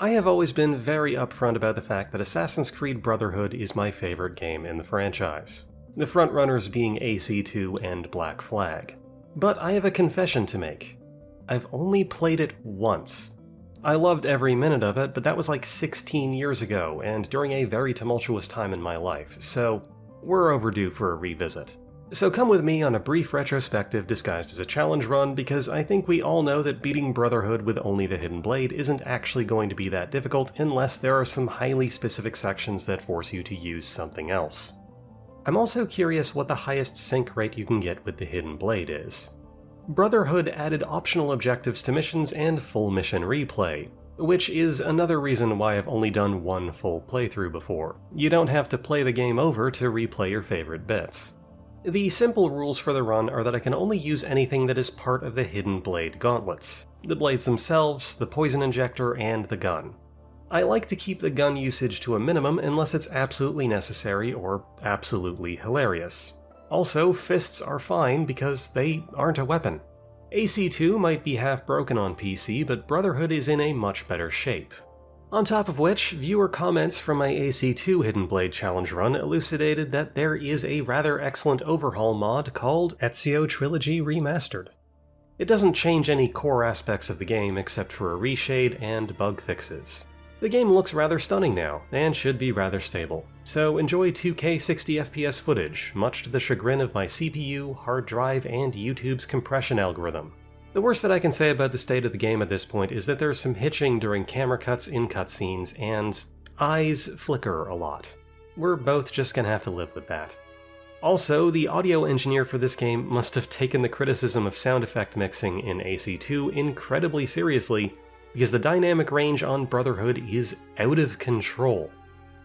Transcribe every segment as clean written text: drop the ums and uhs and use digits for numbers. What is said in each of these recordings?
I have always been very upfront about the fact that Assassin's Creed Brotherhood is my favorite game in the franchise, the frontrunners being AC2 and Black Flag. But I have a confession to make. I've only played it once. I loved every minute of it, but that was like 16 years ago, and during a very tumultuous time in my life, so we're overdue for a revisit. So come with me on a brief retrospective disguised as a challenge run, because I think we all know that beating Brotherhood with only the Hidden Blade isn't actually going to be that difficult unless there are some highly specific sections that force you to use something else. I'm also curious what the highest sync rate you can get with the Hidden Blade is. Brotherhood added optional objectives to missions and full mission replay, which is another reason why I've only done one full playthrough before. You don't have to play the game over to replay your favorite bits. The simple rules for the run are that I can only use anything that is part of the Hidden Blade gauntlets. The blades themselves, the poison injector, and the gun. I like to keep the gun usage to a minimum unless it's absolutely necessary or absolutely hilarious. Also, fists are fine because they aren't a weapon. AC2 might be half broken on PC, but Brotherhood is in a much better shape. On top of which, viewer comments from my AC2 Hidden Blade challenge run elucidated that there is a rather excellent overhaul mod called Ezio Trilogy Remastered. It doesn't change any core aspects of the game except for a reshade and bug fixes. The game looks rather stunning now, and should be rather stable, so enjoy 2K 60fps footage, much to the chagrin of my CPU, hard drive, and YouTube's compression algorithm. The worst that I can say about the state of the game at this point is that there's some hitching during camera cuts in cutscenes, and eyes flicker a lot. We're both just gonna have to live with that. Also, the audio engineer for this game must have taken the criticism of sound effect mixing in AC2 incredibly seriously, because the dynamic range on Brotherhood is out of control.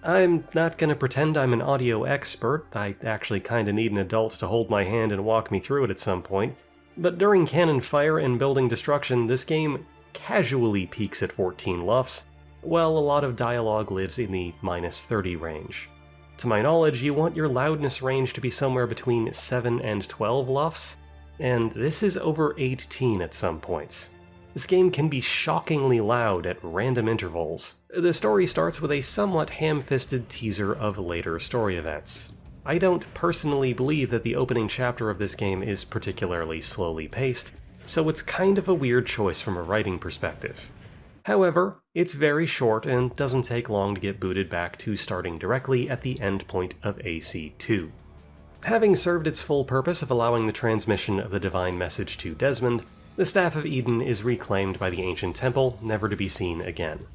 I'm not gonna pretend I'm an audio expert, I actually kinda need an adult to hold my hand and walk me through it at some point, but during cannon fire and building destruction, this game casually peaks at 14 LUFS, while a lot of dialogue lives in the -30 range. To my knowledge, you want your loudness range to be somewhere between 7 and 12 LUFS, and this is over 18 at some points. This game can be shockingly loud at random intervals. The story starts with a somewhat ham-fisted teaser of later story events. I don't personally believe that the opening chapter of this game is particularly slowly paced, so it's kind of a weird choice from a writing perspective. However, it's very short and doesn't take long to get booted back to starting directly at the endpoint of AC2. Having served its full purpose of allowing the transmission of the divine message to Desmond, the Staff of Eden is reclaimed by the ancient temple, never to be seen again.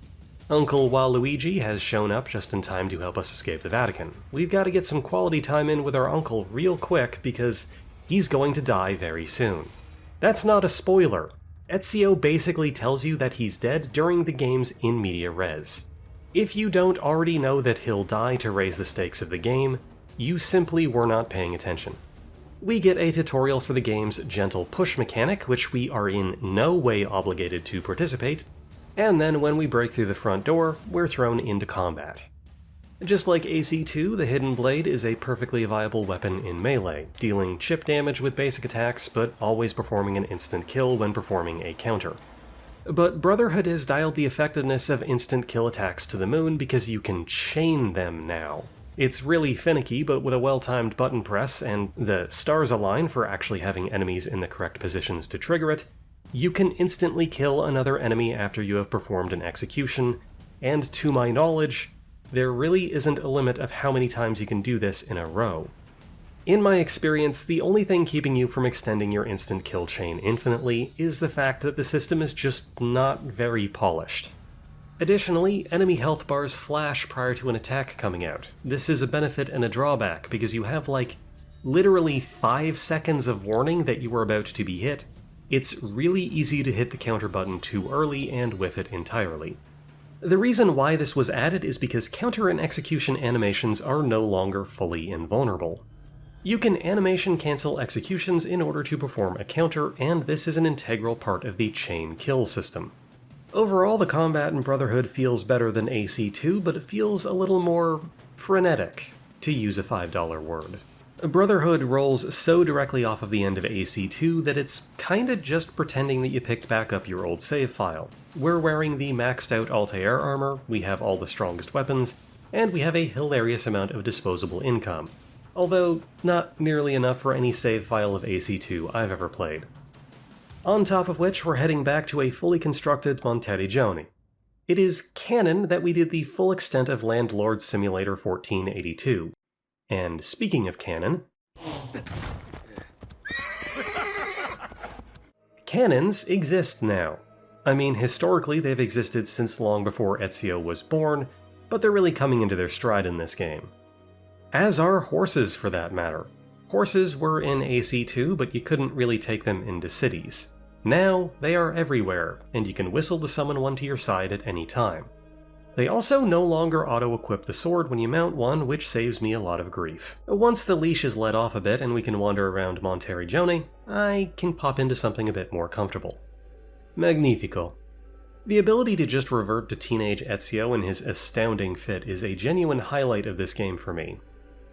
Uncle Waluigi has shown up just in time to help us escape the Vatican. We've got to get some quality time in with our uncle real quick because he's going to die very soon. That's not a spoiler. Ezio basically tells you that he's dead during the game's in media res. If you don't already know that he'll die to raise the stakes of the game, you simply were not paying attention. We get a tutorial for the game's gentle push mechanic, which we are in no way obligated to participate, and then when we break through the front door, we're thrown into combat. Just like AC2, the Hidden Blade is a perfectly viable weapon in melee, dealing chip damage with basic attacks, but always performing an instant kill when performing a counter. But Brotherhood has dialed the effectiveness of instant kill attacks to the moon because you can chain them now. It's really finicky, but with a well-timed button press and the stars align for actually having enemies in the correct positions to trigger it, you can instantly kill another enemy after you have performed an execution, and to my knowledge, there really isn't a limit of how many times you can do this in a row. In my experience, the only thing keeping you from extending your instant kill chain infinitely is the fact that the system is just not very polished. Additionally, enemy health bars flash prior to an attack coming out. This is a benefit and a drawback because you have literally 5 seconds of warning that you are about to be hit. It's really easy to hit the counter button too early and whiff it entirely. The reason why this was added is because counter and execution animations are no longer fully invulnerable. You can animation cancel executions in order to perform a counter, and this is an integral part of the chain kill system. Overall, the combat in Brotherhood feels better than AC2, but it feels a little more frenetic, to use a $5 word. Brotherhood rolls so directly off of the end of AC2 that it's kinda just pretending that you picked back up your old save file. We're wearing the maxed out Altair armor, we have all the strongest weapons, and we have a hilarious amount of disposable income. Although, not nearly enough for any save file of AC2 I've ever played. On top of which, we're heading back to a fully constructed Monteriggioni. It is canon that we did the full extent of Landlord Simulator 1482. And speaking of canon, cannons exist now. I mean, historically they've existed since long before Ezio was born, but they're really coming into their stride in this game. As are horses, for that matter. Horses were in AC2, but you couldn't really take them into cities. Now, they are everywhere, and you can whistle to summon one to your side at any time. They also no longer auto-equip the sword when you mount one, which saves me a lot of grief. Once the leash is let off a bit and we can wander around Monteriggioni, I can pop into something a bit more comfortable. Magnifico. The ability to just revert to teenage Ezio in his astounding fit is a genuine highlight of this game for me.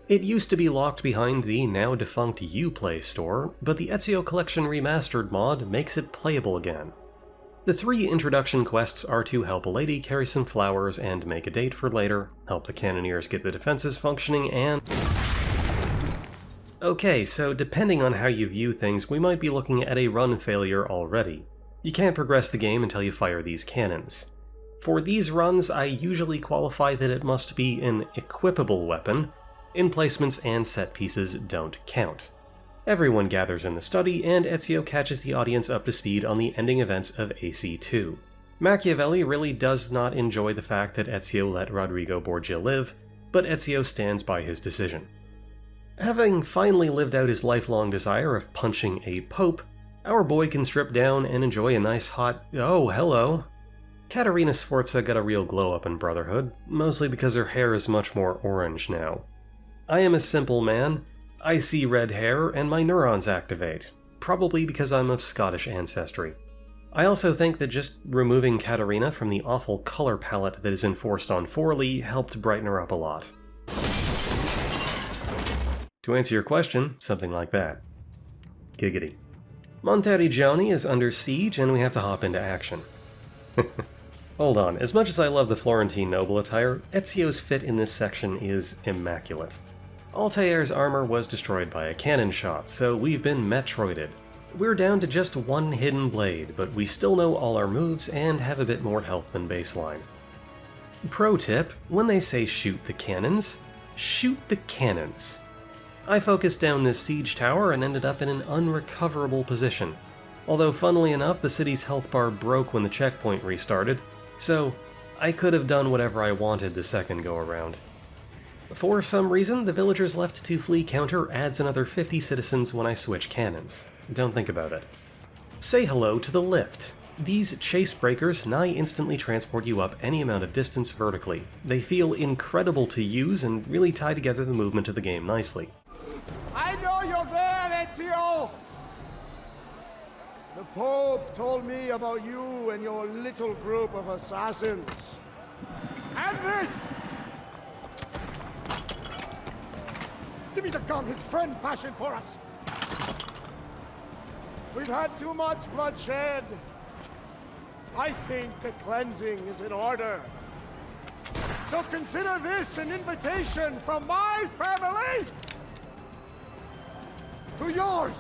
It used to be locked behind the now-defunct Uplay store, but the Ezio Collection Remastered mod makes it playable again. The 3 introduction quests are to help a lady carry some flowers and make a date for later, help the cannoneers get the defenses functioning, and... Okay, so depending on how you view things, we might be looking at a run failure already. You can't progress the game until you fire these cannons. For these runs, I usually qualify that it must be an equipable weapon. Emplacements and set pieces don't count. Everyone gathers in the study, and Ezio catches the audience up to speed on the ending events of AC2. Machiavelli really does not enjoy the fact that Ezio let Rodrigo Borgia live, but Ezio stands by his decision. Having finally lived out his lifelong desire of punching a pope, our boy can strip down and enjoy a nice hot, oh hello. Caterina Sforza got a real glow up in Brotherhood, mostly because her hair is much more orange now. I am a simple man. I see red hair, and my neurons activate, probably because I'm of Scottish ancestry. I also think that just removing Caterina from the awful color palette that is enforced on Forley helped brighten her up a lot. To answer your question, something like that. Giggity. Monteriggioni is under siege, and we have to hop into action. Hold on, as much as I love the Florentine noble attire, Ezio's fit in this section is immaculate. Altair's armor was destroyed by a cannon shot, so we've been Metroided. We're down to just one hidden blade, but we still know all our moves and have a bit more health than baseline. Pro tip, when they say shoot the cannons, shoot the cannons. I focused down this siege tower and ended up in an unrecoverable position. Although funnily enough, the city's health bar broke when the checkpoint restarted, so I could have done whatever I wanted the second go around. For some reason, the villagers left to flee counter adds another 50 citizens when I switch cannons. Don't think about it. Say hello to the lift. These chase breakers nigh instantly transport you up any amount of distance vertically. They feel incredible to use and really tie together the movement of the game nicely. I know you're there, Ezio! The Pope told me about you and your little group of assassins. And this! Give me the gun his friend fashioned for us! We've had too much bloodshed. I think a cleansing is in order. So consider this an invitation from my family to yours!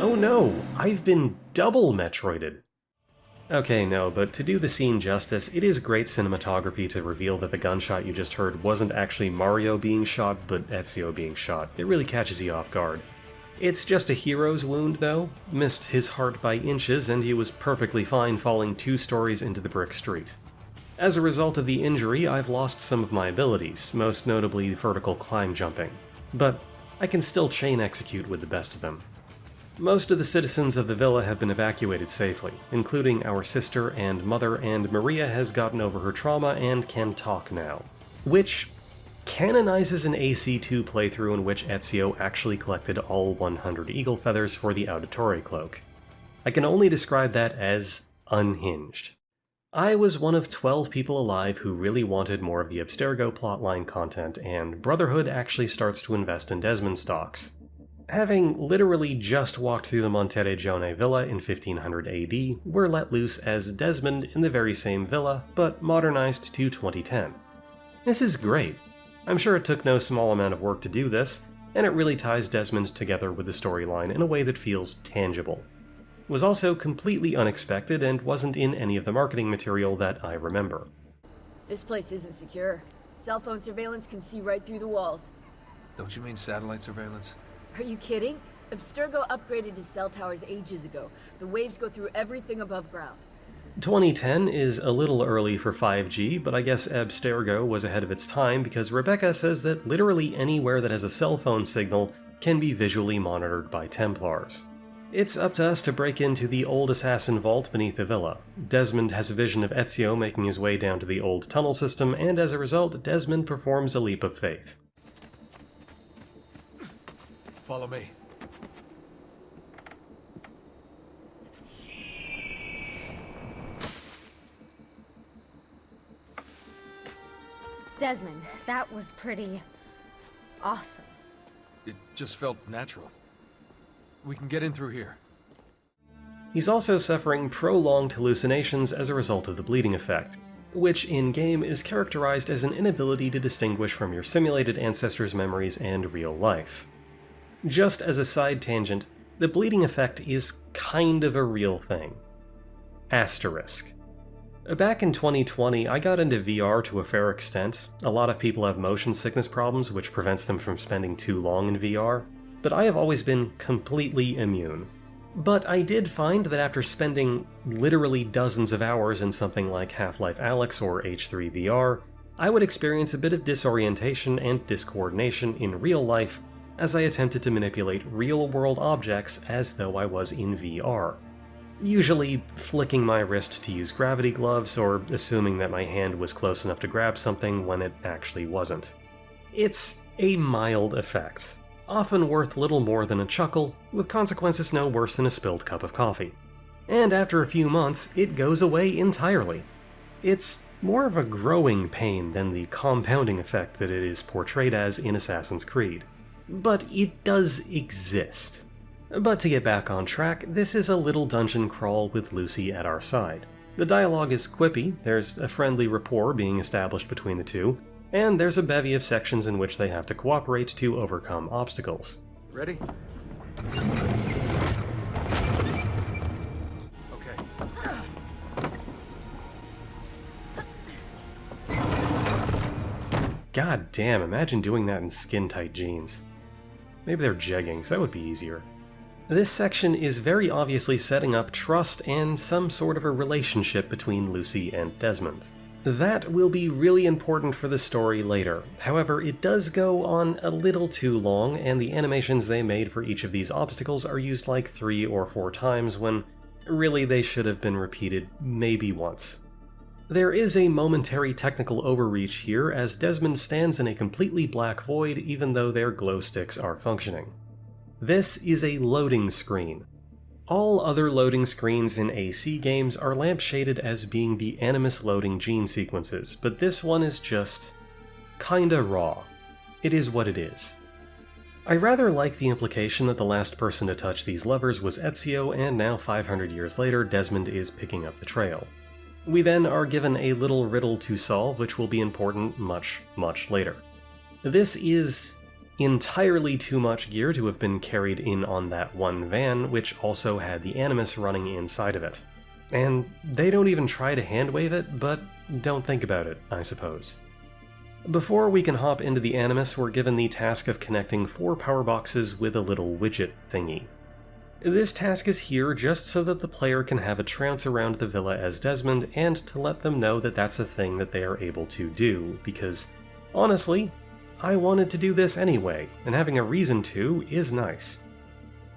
Oh no, I've been double Metroided. Okay, no, but to do the scene justice, it is great cinematography to reveal that the gunshot you just heard wasn't actually Mario being shot, but Ezio being shot. It really catches you off guard. It's just a hero's wound, though. Missed his heart by inches, and he was perfectly fine falling 2 stories into the brick street. As a result of the injury, I've lost some of my abilities, most notably vertical climb jumping. But I can still chain execute with the best of them. Most of the citizens of the villa have been evacuated safely, including our sister and mother, and Maria has gotten over her trauma and can talk now. Which canonizes an AC2 playthrough in which Ezio actually collected all 100 eagle feathers for the Auditore cloak. I can only describe that as unhinged. I was one of 12 people alive who really wanted more of the Abstergo plotline content, and Brotherhood actually starts to invest in Desmond stocks. Having literally just walked through the Monterregione villa in 1500 AD, we're let loose as Desmond in the very same villa, but modernized to 2010. This is great. I'm sure it took no small amount of work to do this, and it really ties Desmond together with the storyline in a way that feels tangible. It was also completely unexpected and wasn't in any of the marketing material that I remember. This place isn't secure. Cell phone surveillance can see right through the walls. Don't you mean satellite surveillance? Are you kidding? Abstergo upgraded to cell towers ages ago. The waves go through everything above ground. 2010 is a little early for 5G, but I guess Abstergo was ahead of its time because Rebecca says that literally anywhere that has a cell phone signal can be visually monitored by Templars. It's up to us to break into the old assassin vault beneath the villa. Desmond has a vision of Ezio making his way down to the old tunnel system, and as a result, Desmond performs a leap of faith. Follow me. Desmond, that was pretty awesome. It just felt natural. We can get in through here. He's also suffering prolonged hallucinations as a result of the bleeding effect, which in-game is characterized as an inability to distinguish from your simulated ancestors' memories and real life. Just as a side tangent, the bleeding effect is kind of a real thing. Asterisk. Back in 2020, I got into VR to a fair extent. A lot of people have motion sickness problems, which prevents them from spending too long in VR, but I have always been completely immune. But I did find that after spending literally dozens of hours in something like Half-Life Alyx or H3 VR, I would experience a bit of disorientation and discoordination in real life as I attempted to manipulate real-world objects as though I was in VR. Usually flicking my wrist to use gravity gloves, or assuming that my hand was close enough to grab something when it actually wasn't. It's a mild effect, often worth little more than a chuckle, with consequences no worse than a spilled cup of coffee. And after a few months, it goes away entirely. It's more of a growing pain than the compounding effect that it is portrayed as in Assassin's Creed. But it does exist. But to get back on track, this is a little dungeon crawl with Lucy at our side. The dialogue is quippy, there's a friendly rapport being established between the two, and there's a bevy of sections in which they have to cooperate to overcome obstacles. Ready? Okay. God damn, imagine doing that in skin-tight jeans. Maybe they're jeggings, that would be easier. This section is very obviously setting up trust and some sort of a relationship between Lucy and Desmond. That will be really important for the story later. However, it does go on a little too long, and the animations they made for each of these obstacles are used like 3 or 4 times when really they should have been repeated maybe once. There is a momentary technical overreach here as Desmond stands in a completely black void even though their glow sticks are functioning. This is a loading screen. All other loading screens in AC games are lampshaded as being the Animus loading gene sequences, but this one is just kinda raw. It is what it is. I rather like the implication that the last person to touch these levers was Ezio, and now 500 years later, Desmond is picking up the trail. We then are given a little riddle to solve, which will be important much, much later. This is entirely too much gear to have been carried in on that one van, which also had the Animus running inside of it. And they don't even try to hand-wave it, but don't think about it, I suppose. Before we can hop into the Animus, we're given the task of connecting 4 power boxes with a little widget thingy. This task is here just so that the player can have a trounce around the villa as Desmond, and to let them know that that's a thing that they are able to do, because, honestly, I wanted to do this anyway, and having a reason to is nice.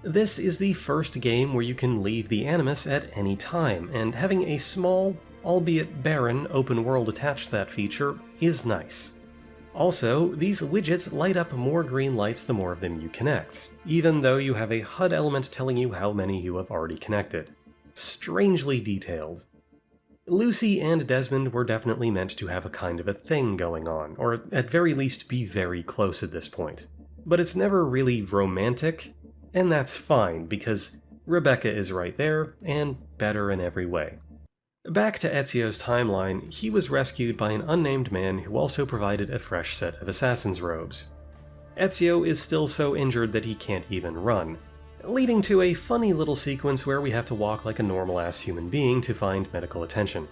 This is the first game where you can leave the Animus at any time, and having a small, albeit barren, open world attached to that feature is nice. Also, these widgets light up more green lights the more of them you connect, even though you have a HUD element telling you how many you have already connected. Strangely detailed. Lucy and Desmond were definitely meant to have a kind of a thing going on, or at very least be very close at this point. But it's never really romantic, and that's fine, because Rebecca is right there, and better in every way. Back to Ezio's timeline, he was rescued by an unnamed man who also provided a fresh set of assassin's robes. Ezio is still so injured that he can't even run, leading to a funny little sequence where we have to walk like a normal-ass human being to find medical attention.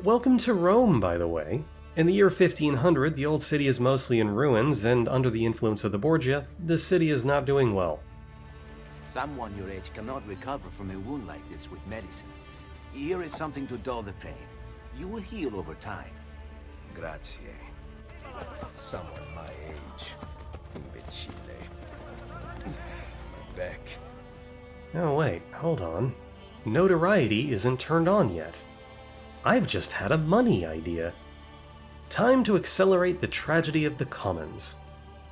Welcome to Rome, by the way. In the year 1500, the old city is mostly in ruins, and under the influence of the Borgia, the city is not doing well. Someone your age cannot recover from a wound like this with medicine. Here is something to dull the pain. You will heal over time. Grazie. Someone my age. Imbecile. My back. Oh wait, hold on. Notoriety isn't turned on yet. I've just had a money idea. Time to accelerate the tragedy of the commons.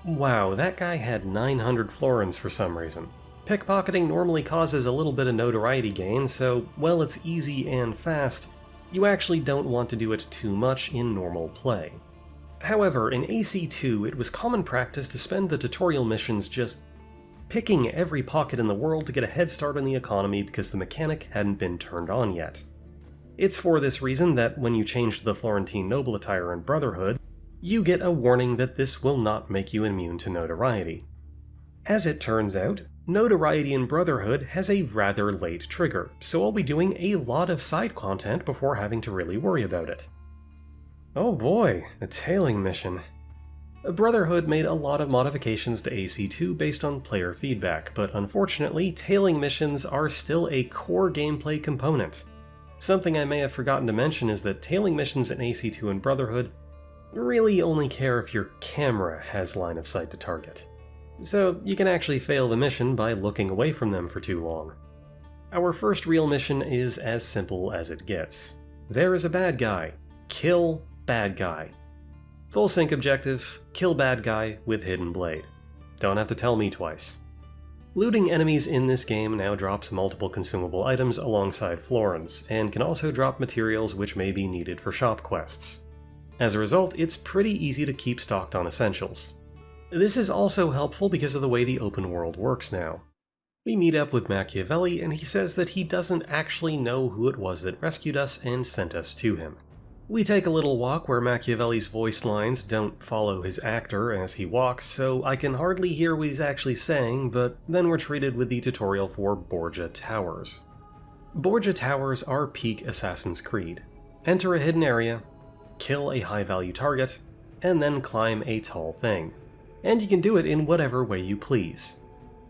Wow, that guy had 900 florins for some reason. Pickpocketing normally causes a little bit of notoriety gain, so while it's easy and fast, you actually don't want to do it too much in normal play. However, in AC2 it was common practice to spend the tutorial missions just picking every pocket in the world to get a head start on the economy because the mechanic hadn't been turned on yet. It's for this reason that when you change to the Florentine noble attire in Brotherhood, you get a warning that this will not make you immune to notoriety. As it turns out, notoriety in Brotherhood has a rather late trigger, so I'll be doing a lot of side content before having to really worry about it. Oh boy, a tailing mission. Brotherhood made a lot of modifications to AC2 based on player feedback, but unfortunately, tailing missions are still a core gameplay component. Something I may have forgotten to mention is that tailing missions in AC2 and Brotherhood really only care if your camera has line of sight to target. So you can actually fail the mission by looking away from them for too long. Our first real mission is as simple as it gets. There is a bad guy. Kill bad guy. Full sync objective, kill bad guy with hidden blade. Don't have to tell me twice. Looting enemies in this game now drops multiple consumable items alongside florins, and can also drop materials which may be needed for shop quests. As a result, it's pretty easy to keep stocked on essentials. This is also helpful because of the way the open world works now. We meet up with Machiavelli, and he says that he doesn't actually know who it was that rescued us and sent us to him. We take a little walk where Machiavelli's voice lines don't follow his actor as he walks, so I can hardly hear what he's actually saying, but then we're treated with the tutorial for Borgia Towers. Borgia Towers are peak Assassin's Creed. Enter a hidden area, kill a high-value target, and then climb a tall thing. And you can do it in whatever way you please.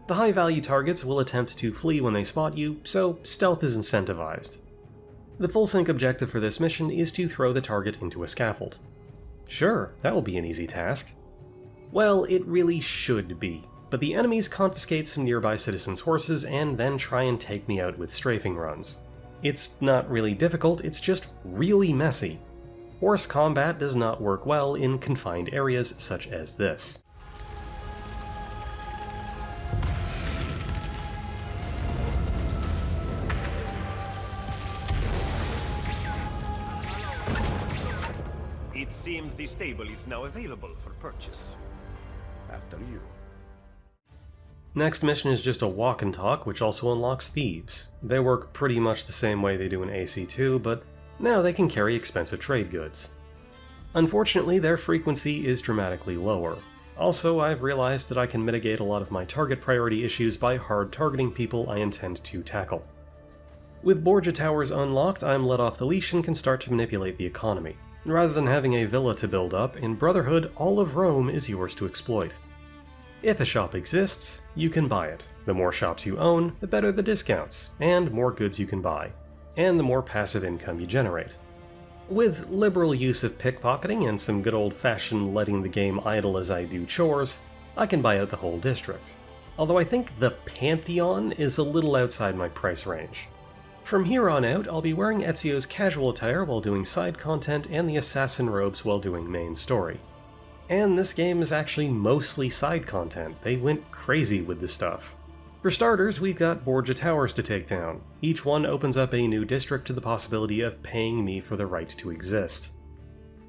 The high-value targets will attempt to flee when they spot you, so stealth is incentivized. The full sync objective for this mission is to throw the target into a scaffold. Sure, that will be an easy task. Well, it really should be, but the enemies confiscate some nearby citizens' horses and then try and take me out with strafing runs. It's not really difficult, it's just really messy. Horse combat does not work well in confined areas such as this. It seems the stable is now available for purchase. After you. Next mission is just a walk and talk, which also unlocks thieves. They work pretty much the same way they do in AC2, but now they can carry expensive trade goods. Unfortunately, their frequency is dramatically lower. Also, I've realized that I can mitigate a lot of my target priority issues by hard targeting people I intend to tackle. With Borgia Towers unlocked, I'm let off the leash and can start to manipulate the economy. Rather than having a villa to build up, in Brotherhood, all of Rome is yours to exploit. If a shop exists, you can buy it. The more shops you own, the better the discounts, and more goods you can buy, and the more passive income you generate. With liberal use of pickpocketing and some good old-fashioned letting the game idle as I do chores, I can buy out the whole district. Although I think the Pantheon is a little outside my price range. From here on out, I'll be wearing Ezio's casual attire while doing side content and the assassin robes while doing main story. And this game is actually mostly side content, they went crazy with this stuff. For starters, we've got Borgia Towers to take down. Each one opens up a new district to the possibility of paying me for the right to exist.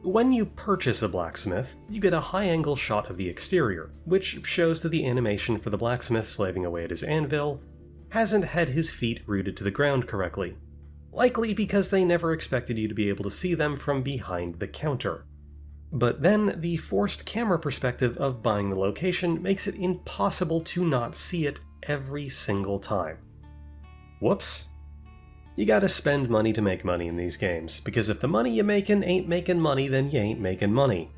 When you purchase a blacksmith, you get a high-angle shot of the exterior, which shows that the animation for the blacksmith slaving away at his anvil hasn't had his feet rooted to the ground correctly. Likely because they never expected you to be able to see them from behind the counter. But then, the forced camera perspective of buying the location makes it impossible to not see it every single time. Whoops. You gotta spend money to make money in these games, because if the money you making ain't making money, then you ain't making money.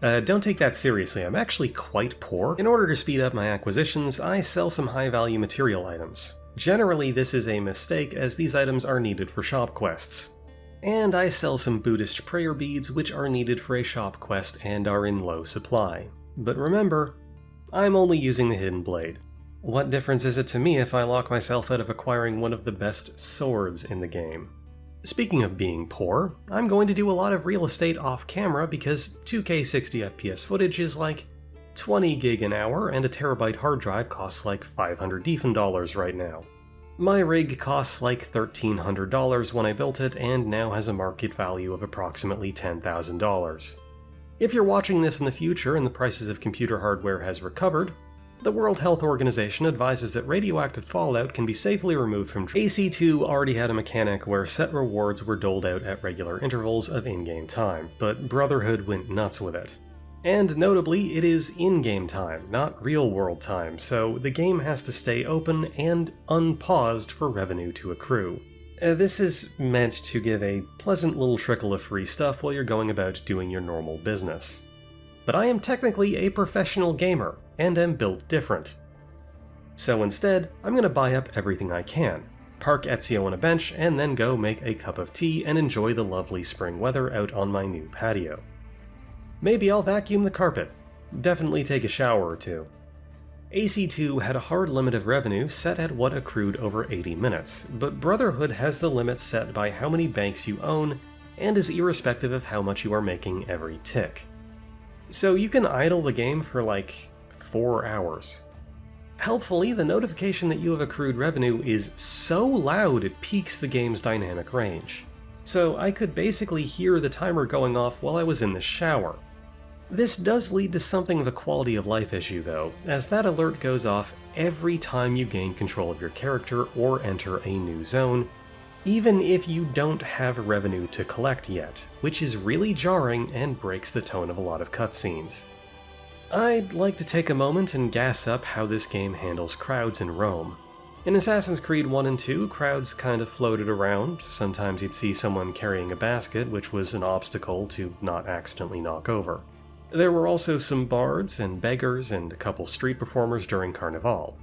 Don't take that seriously, I'm actually quite poor. In order to speed up my acquisitions, I sell some high-value material items. Generally, this is a mistake, as these items are needed for shop quests. And I sell some Buddhist prayer beads, which are needed for a shop quest and are in low supply. But remember, I'm only using the hidden blade. What difference is it to me if I lock myself out of acquiring one of the best swords in the game? Speaking of being poor, I'm going to do a lot of real estate off-camera because 2K 60fps footage is like 20 gig an hour and a terabyte hard drive costs like $500 DFN right now. My rig costs like $1,300 when I built it and now has a market value of approximately $10,000. If you're watching this in the future and the prices of computer hardware has recovered, the World Health Organization advises that radioactive fallout can be safely removed from AC2 already had a mechanic where set rewards were doled out at regular intervals of in-game time, but Brotherhood went nuts with it. And notably, it is in-game time, not real-world time, so the game has to stay open and unpaused for revenue to accrue. This is meant to give a pleasant little trickle of free stuff while you're going about doing your normal business. But I am technically a professional gamer, and am built different. So instead, I'm going to buy up everything I can, park Ezio on a bench, and then go make a cup of tea and enjoy the lovely spring weather out on my new patio. Maybe I'll vacuum the carpet. Definitely take a shower or two. AC2 had a hard limit of revenue set at what accrued over 80 minutes, but Brotherhood has the limit set by how many banks you own and is irrespective of how much you are making every tick. So you can idle the game for like 4 hours. Helpfully, the notification that you have accrued revenue is so loud it peaks the game's dynamic range. So I could basically hear the timer going off while I was in the shower. This does lead to something of a quality of life issue though, as that alert goes off every time you gain control of your character or enter a new zone, even if you don't have revenue to collect yet, which is really jarring and breaks the tone of a lot of cutscenes. I'd like to take a moment and gas up how this game handles crowds in Rome. In Assassin's Creed 1 and 2, crowds kind of floated around. Sometimes you'd see someone carrying a basket, which was an obstacle to not accidentally knock over. There were also some bards and beggars and a couple street performers during Carnival.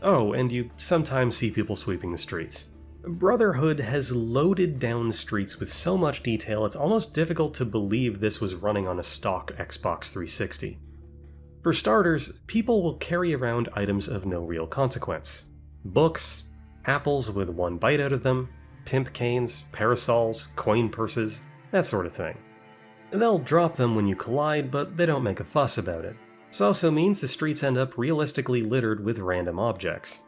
Oh, and you sometimes see people sweeping the streets. Brotherhood has loaded down the streets with so much detail it's almost difficult to believe this was running on a stock Xbox 360. For starters, people will carry around items of no real consequence. Books, apples with one bite out of them, pimp canes, parasols, coin purses, that sort of thing. They'll drop them when you collide, but they don't make a fuss about it. This also means the streets end up realistically littered with random objects.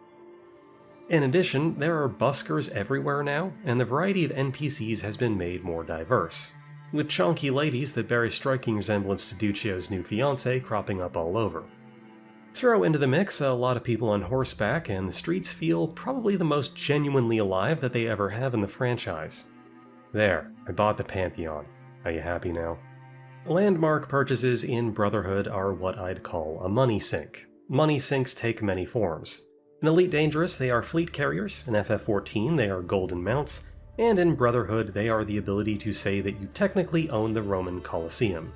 In addition, there are buskers everywhere now, and the variety of NPCs has been made more diverse, with chonky ladies that bear a striking resemblance to Duccio's new fiancée cropping up all over. Throw into the mix a lot of people on horseback, and the streets feel probably the most genuinely alive that they ever have in the franchise. There, I bought the Pantheon. Are you happy now? Landmark purchases in Brotherhood are what I'd call a money sink. Money sinks take many forms. In Elite Dangerous, they are fleet carriers, in FF14 they are golden mounts, and in Brotherhood they are the ability to say that you technically own the Roman Colosseum.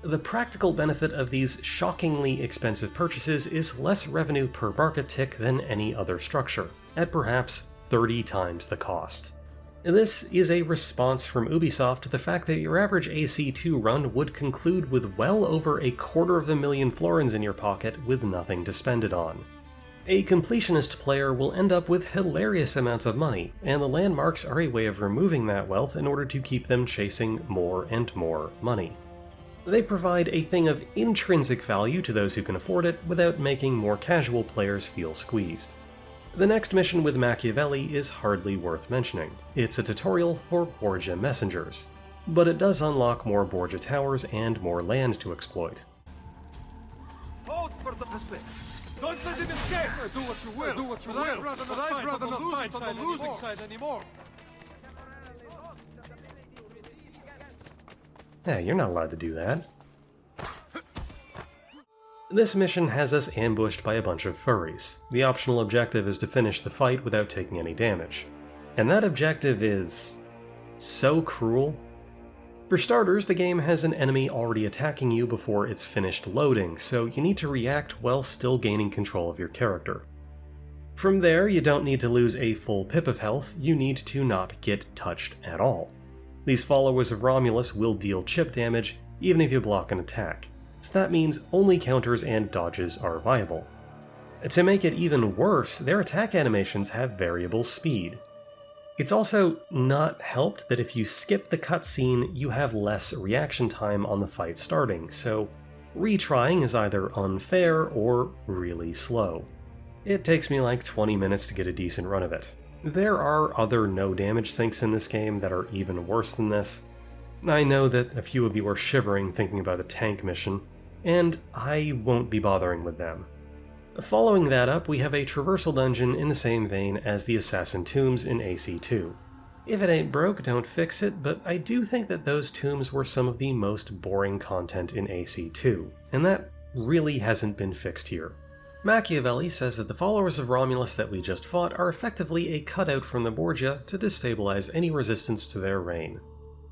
The practical benefit of these shockingly expensive purchases is less revenue per market tick than any other structure, at perhaps 30 times the cost. This is a response from Ubisoft to the fact that your average AC2 run would conclude with well over 250,000 florins in your pocket with nothing to spend it on. A completionist player will end up with hilarious amounts of money, and the landmarks are a way of removing that wealth in order to keep them chasing more and more money. They provide a thing of intrinsic value to those who can afford it without making more casual players feel squeezed. The next mission with Machiavelli is hardly worth mentioning. It's a tutorial for Borgia messengers, but it does unlock more Borgia towers and more land to exploit. Hold for the respect. Don't let him escape! Do what you will. Do what you will. I'd rather not fight on the losing side anymore. Hey, you're not allowed to do that. This mission has us ambushed by a bunch of furries. The optional objective is to finish the fight without taking any damage. And that objective is so cruel. For starters, the game has an enemy already attacking you before it's finished loading, so you need to react while still gaining control of your character. From there, you don't need to lose a full pip of health, you need to not get touched at all. These followers of Romulus will deal chip damage, even if you block an attack, so that means only counters and dodges are viable. To make it even worse, their attack animations have variable speed. It's also not helped that if you skip the cutscene, you have less reaction time on the fight starting, so retrying is either unfair or really slow. It takes me like 20 minutes to get a decent run of it. There are other no damage sinks in this game that are even worse than this. I know that a few of you are shivering thinking about a tank mission, and I won't be bothering with them. Following that up, we have a traversal dungeon in the same vein as the Assassin Tombs in AC2. If it ain't broke, don't fix it, but I do think that those tombs were some of the most boring content in AC2, and that really hasn't been fixed here. Machiavelli says that the followers of Romulus that we just fought are effectively a cutout from the Borgia to destabilize any resistance to their reign.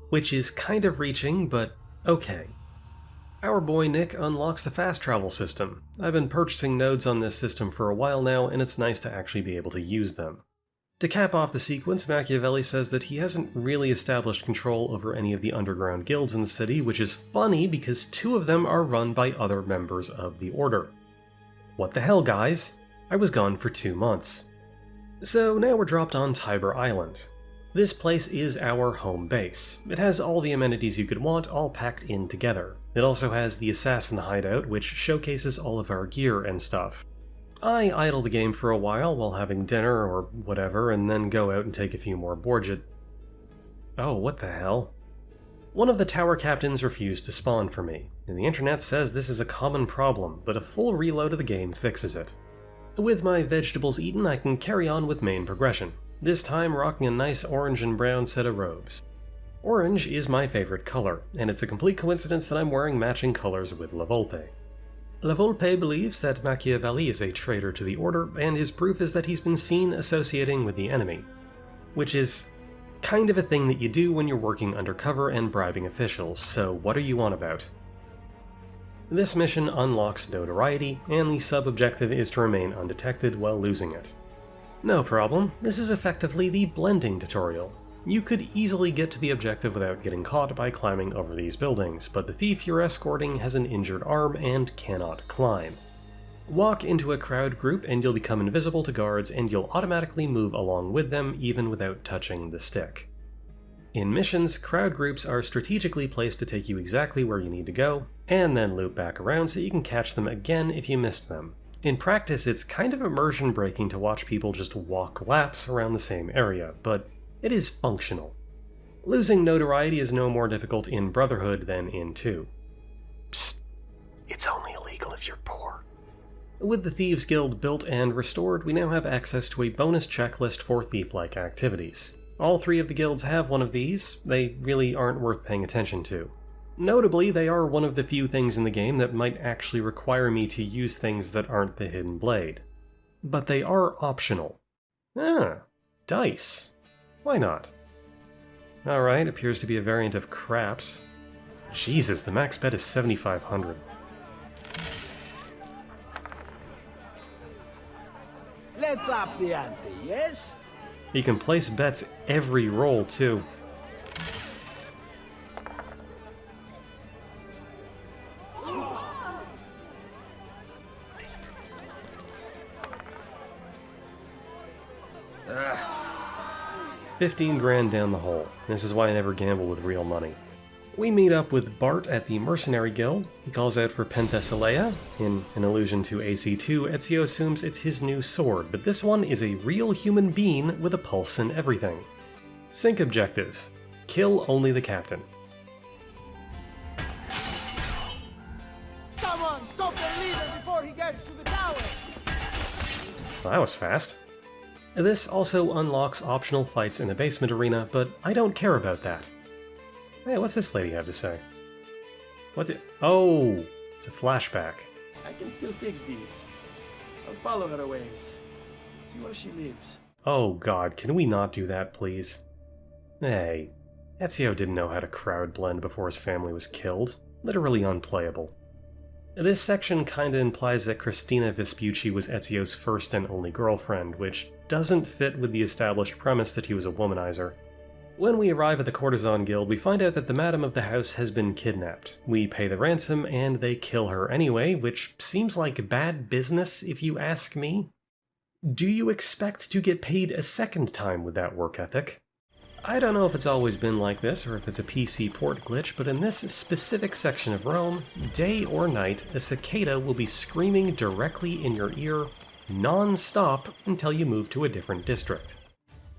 Which is kind of reaching, but okay. Our boy Nick unlocks the fast travel system. I've been purchasing nodes on this system for a while now, and it's nice to actually be able to use them. To cap off the sequence, Machiavelli says that he hasn't really established control over any of the underground guilds in the city, which is funny because 2 of them are run by other members of the Order. What the hell, guys? I was gone for 2 months. So now we're dropped on Tiber Island. This place is our home base. It has all the amenities you could want, all packed in together. It also has the assassin hideout, which showcases all of our gear and stuff. I idle the game for a while having dinner or whatever, and then go out and take a few more Borgia. Oh, what the hell? One of the tower captains refused to spawn for me, and the internet says this is a common problem, but a full reload of the game fixes it. With my vegetables eaten, I can carry on with main progression, this time rocking a nice orange and brown set of robes. Orange is my favorite color, and it's a complete coincidence that I'm wearing matching colors with La Volpe. La Volpe believes that Machiavelli is a traitor to the Order, and his proof is that he's been seen associating with the enemy, which is kind of a thing that you do when you're working undercover and bribing officials, so what are you on about? This mission unlocks notoriety, and the sub-objective is to remain undetected while losing it. No problem, this is effectively the blending tutorial. You could easily get to the objective without getting caught by climbing over these buildings, but the thief you're escorting has an injured arm and cannot climb. Walk into a crowd group and you'll become invisible to guards, and you'll automatically move along with them even without touching the stick. In missions, crowd groups are strategically placed to take you exactly where you need to go, and then loop back around so you can catch them again if you missed them. In practice, it's kind of immersion breaking to watch people just walk laps around the same area, but it is functional. Losing notoriety is no more difficult in Brotherhood than in 2. Psst, it's only illegal if you're poor. With the Thieves Guild built and restored, we now have access to a bonus checklist for thief-like activities. All 3 of the guilds have one of these. They really aren't worth paying attention to. Notably, they are one of the few things in the game that might actually require me to use things that aren't the Hidden Blade. But they are optional. Dice. Why not? Alright, appears to be a variant of craps. Jesus, the max bet is 7,500. Let's up the ante, yes? You can place bets every roll, too. $15 grand down the hole. This is why I never gamble with real money. We meet up with Bart at the Mercenary Guild. He calls out for Penthesilea. In an allusion to AC2, Ezio assumes it's his new sword, but this one is a real human being with a pulse and everything. Sync objective: kill only the captain. Someone stop their leader before he gets to the tower! Well, that was fast. This also unlocks optional fights in the basement arena, but I don't care about that. Hey, what's this lady have to say? Oh, it's a flashback. I can still fix these. I'll follow her ways. See where she lives. Oh god, can we not do that, please? Hey, Ezio didn't know how to crowd blend before his family was killed. Literally unplayable. This section kinda implies that Cristina Vespucci was Ezio's first and only girlfriend, which doesn't fit with the established premise that he was a womanizer. When we arrive at the Courtesan Guild, we find out that the madam of the house has been kidnapped. We pay the ransom, and they kill her anyway, which seems like bad business if you ask me. Do you expect to get paid a second time with that work ethic? I don't know if it's always been like this, or if it's a PC port glitch, but in this specific section of Rome, day or night, a cicada will be screaming directly in your ear, non-stop, until you move to a different district.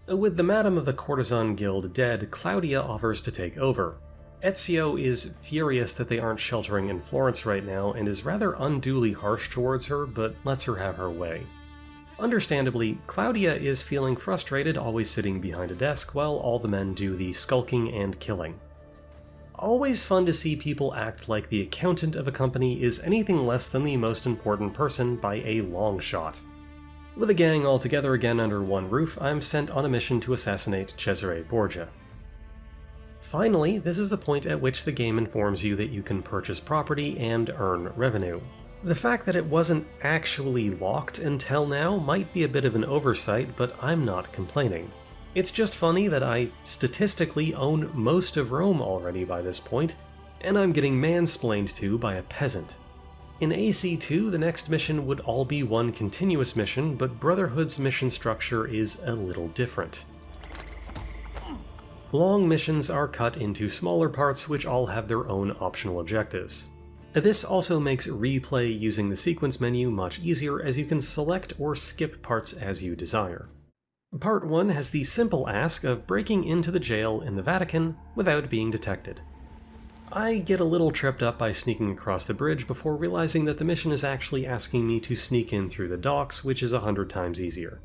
With the Madam of the Courtesan Guild dead, Claudia offers to take over. Ezio is furious that they aren't sheltering in Florence right now, and is rather unduly harsh towards her, but lets her have her way. Understandably, Claudia is feeling frustrated, always sitting behind a desk while all the men do the skulking and killing. Always fun to see people act like the accountant of a company is anything less than the most important person by a long shot. With a gang all together again under one roof, I'm sent on a mission to assassinate Cesare Borgia. Finally, this is the point at which the game informs you that you can purchase property and earn revenue. The fact that it wasn't actually locked until now might be a bit of an oversight, but I'm not complaining. It's just funny that I statistically own most of Rome already by this point, and I'm getting mansplained to by a peasant. In AC2, the next mission would all be one continuous mission, but Brotherhood's mission structure is a little different. Long missions are cut into smaller parts which all have their own optional objectives. This also makes replay using the sequence menu much easier, as you can select or skip parts as you desire. Part 1 has the simple ask of breaking into the jail in the Vatican without being detected. I get a little tripped up by sneaking across the bridge before realizing that the mission is actually asking me to sneak in through the docks, which is 100 times easier.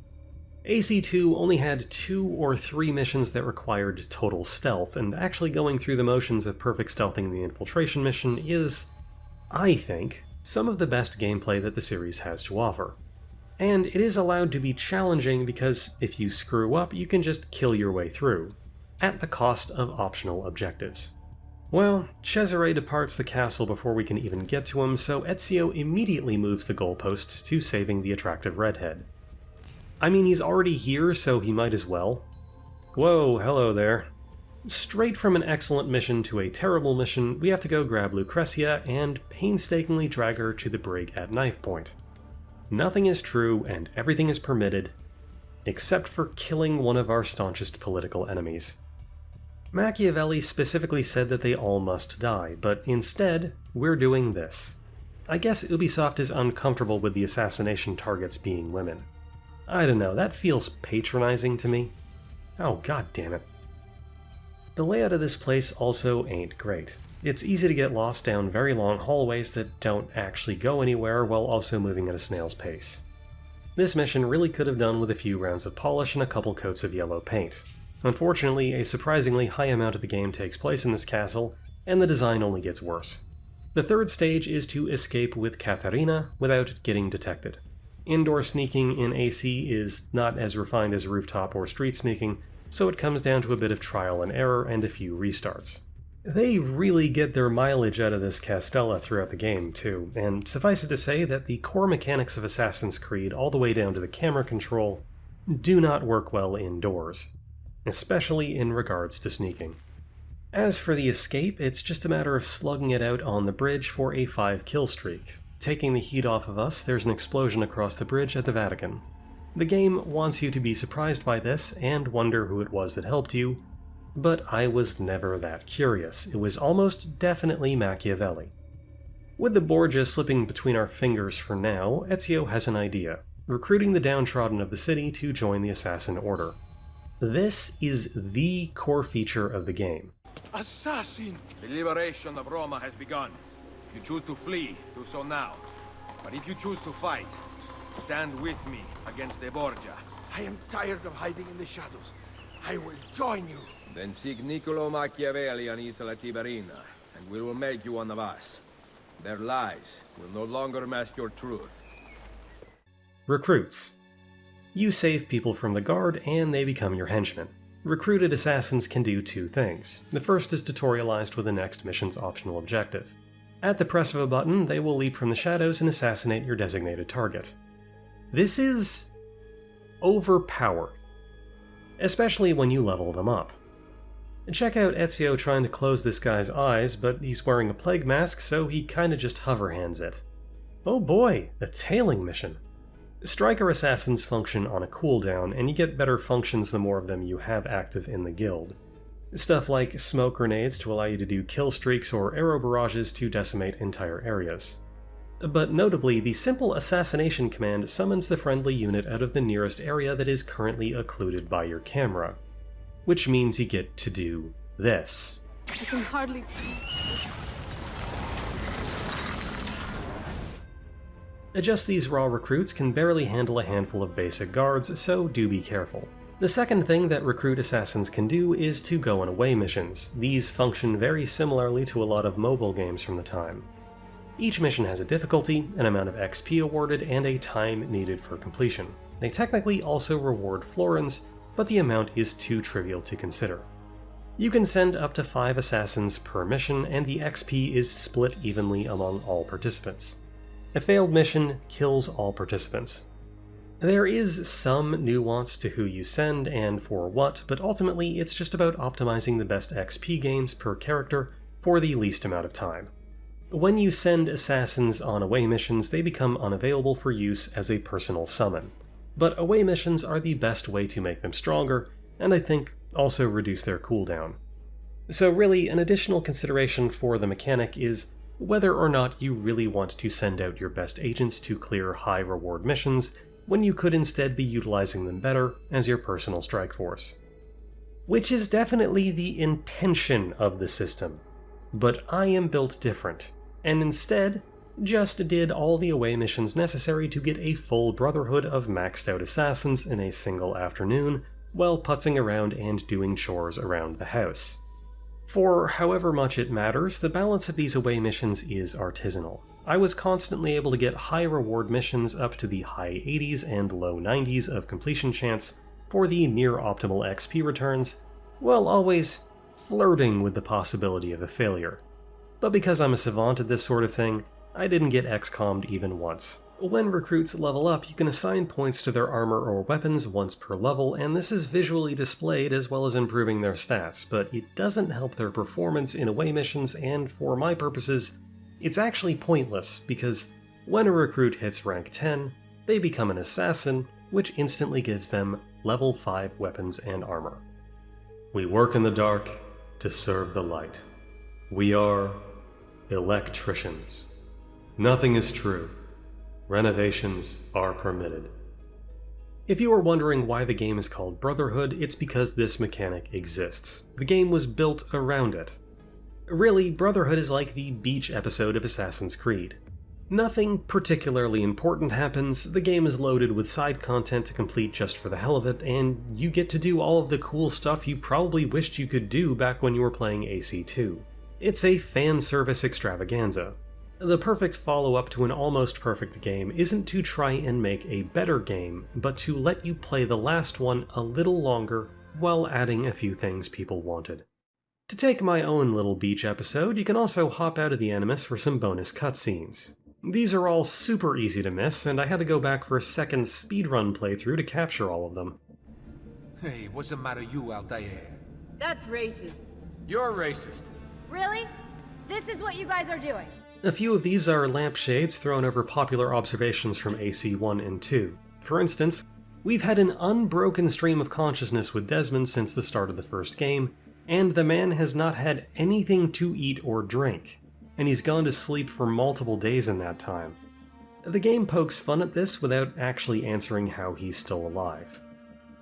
AC2 only had 2 or 3 missions that required total stealth, and actually going through the motions of perfect stealthing the infiltration mission is, I think, some of the best gameplay that the series has to offer. And it is allowed to be challenging because if you screw up, you can just kill your way through, at the cost of optional objectives. Well, Cesare departs the castle before we can even get to him, so Ezio immediately moves the goalposts to saving the attractive redhead. I mean, he's already here, so he might as well. Whoa, hello there. Straight from an excellent mission to a terrible mission, we have to go grab Lucrezia and painstakingly drag her to the brig at knife point. Nothing is true and everything is permitted, except for killing one of our staunchest political enemies. Machiavelli specifically said that they all must die, but instead, we're doing this. I guess Ubisoft is uncomfortable with the assassination targets being women. I don't know, that feels patronizing to me. Oh, god damn it. The layout of this place also ain't great. It's easy to get lost down very long hallways that don't actually go anywhere while also moving at a snail's pace. This mission really could have done with a few rounds of polish and a couple coats of yellow paint. Unfortunately, a surprisingly high amount of the game takes place in this castle, and the design only gets worse. The third stage is to escape with Katharina without getting detected. Indoor sneaking in AC is not as refined as rooftop or street sneaking, so it comes down to a bit of trial and error and a few restarts. They really get their mileage out of this Castella throughout the game, too, and suffice it to say that the core mechanics of Assassin's Creed, all the way down to the camera control, do not work well indoors, especially in regards to sneaking. As for the escape, it's just a matter of slugging it out on the bridge for a 5-kill streak. Taking the heat off of us, there's an explosion across the bridge at the Vatican. The game wants you to be surprised by this and wonder who it was that helped you, but I was never that curious. It was almost definitely Machiavelli. With the Borgia slipping between our fingers for now, Ezio has an idea, recruiting the downtrodden of the city to join the Assassin Order. This is the core feature of the game. Assassin! The liberation of Roma has begun. If you choose to flee, do so now. But if you choose to fight, stand with me against the Borgia. I am tired of hiding in the shadows. I will join you. Then seek Niccolo Machiavelli on Isola Tiberina, and we will make you one of us. Their lies will no longer mask your truth. Recruits. You save people from the guard, and they become your henchmen. Recruited assassins can do two things. The first is tutorialized with the next mission's optional objective. At the press of a button, they will leap from the shadows and assassinate your designated target. This is overpowered, especially when you level them up. Check out Ezio trying to close this guy's eyes, but he's wearing a plague mask, so he kinda just hover hands it. Oh boy, a tailing mission. Striker assassins function on a cooldown, and you get better functions the more of them you have active in the guild. Stuff like smoke grenades to allow you to do kill streaks or arrow barrages to decimate entire areas. But notably, the simple assassination command summons the friendly unit out of the nearest area that is currently occluded by your camera. Which means you get to do this. I can hardly... Just these raw recruits can barely handle a handful of basic guards, so do be careful. The second thing that recruit assassins can do is to go on away missions. These function very similarly to a lot of mobile games from the time. Each mission has a difficulty, an amount of XP awarded, and a time needed for completion. They technically also reward florins, but the amount is too trivial to consider. You can send up to 5 assassins per mission, and the XP is split evenly among all participants. A failed mission kills all participants. There is some nuance to who you send and for what, but ultimately it's just about optimizing the best XP gains per character for the least amount of time. When you send assassins on away missions, they become unavailable for use as a personal summon. But away missions are the best way to make them stronger, and I think also reduce their cooldown. So really, an additional consideration for the mechanic is whether or not you really want to send out your best agents to clear high reward missions when you could instead be utilizing them better as your personal strike force. Which is definitely the intention of the system, but I am built different, and instead just did all the away missions necessary to get a full Brotherhood of maxed out assassins in a single afternoon while putzing around and doing chores around the house. For however much it matters, the balance of these away missions is artisanal. I was constantly able to get high reward missions up to the high 80s and low 90s of completion chance for the near optimal XP returns, while always flirting with the possibility of a failure. But because I'm a savant at this sort of thing, I didn't get XCOM'd even once. When recruits level up, you can assign points to their armor or weapons once per level, and this is visually displayed as well as improving their stats, but it doesn't help their performance in away missions, and for my purposes, it's actually pointless, because when a recruit hits rank 10, they become an assassin, which instantly gives them level 5 weapons and armor. We work in the dark to serve the light. We are electricians. Nothing is true. Renovations are permitted. If you are wondering why the game is called Brotherhood, it's because this mechanic exists. The game was built around it. Really, Brotherhood is like the beach episode of Assassin's Creed. Nothing particularly important happens, the game is loaded with side content to complete just for the hell of it, and you get to do all of the cool stuff you probably wished you could do back when you were playing AC2. It's a fan service extravaganza. The perfect follow-up to an almost perfect game isn't to try and make a better game, but to let you play the last one a little longer while adding a few things people wanted. To take my own little beach episode, you can also hop out of the Animus for some bonus cutscenes. These are all super easy to miss, and I had to go back for a second speedrun playthrough to capture all of them. Hey, what's the matter you, Altair? That's racist. You're racist. Really? This is what you guys are doing? A few of these are lampshades thrown over popular observations from AC1 and 2. For instance, we've had an unbroken stream of consciousness with Desmond since the start of the first game, and the man has not had anything to eat or drink, and he's gone to sleep for multiple days in that time. The game pokes fun at this without actually answering how he's still alive.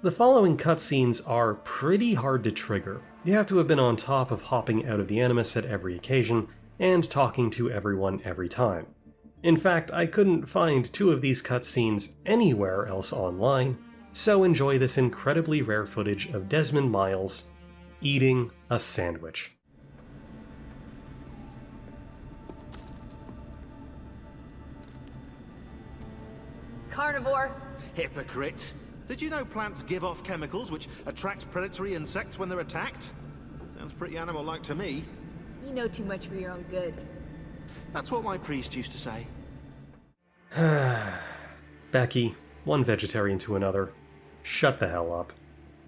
The following cutscenes are pretty hard to trigger. You have to have been on top of hopping out of the Animus at every occasion, and talking to everyone every time. In fact, I couldn't find 2 of these cutscenes anywhere else online, so enjoy this incredibly rare footage of Desmond Miles eating a sandwich. Carnivore! Hypocrite. Did you know plants give off chemicals which attract predatory insects when they're attacked? Sounds pretty animal-like to me. You know too much for your own good. That's what my priest used to say. Becky, one vegetarian to another. Shut the hell up.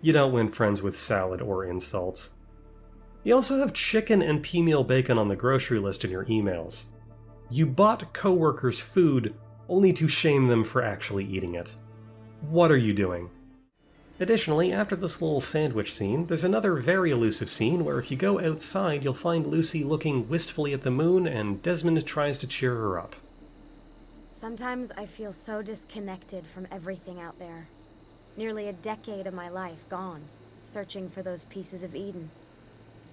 You don't win friends with salad or insults. You also have chicken and pea meal bacon on the grocery list in your emails. You bought coworkers food only to shame them for actually eating it. What are you doing? Additionally, after this little sandwich scene, there's another very elusive scene where if you go outside, you'll find Lucy looking wistfully at the moon and Desmond tries to cheer her up. Sometimes I feel so disconnected from everything out there. Nearly a decade of my life gone, searching for those pieces of Eden.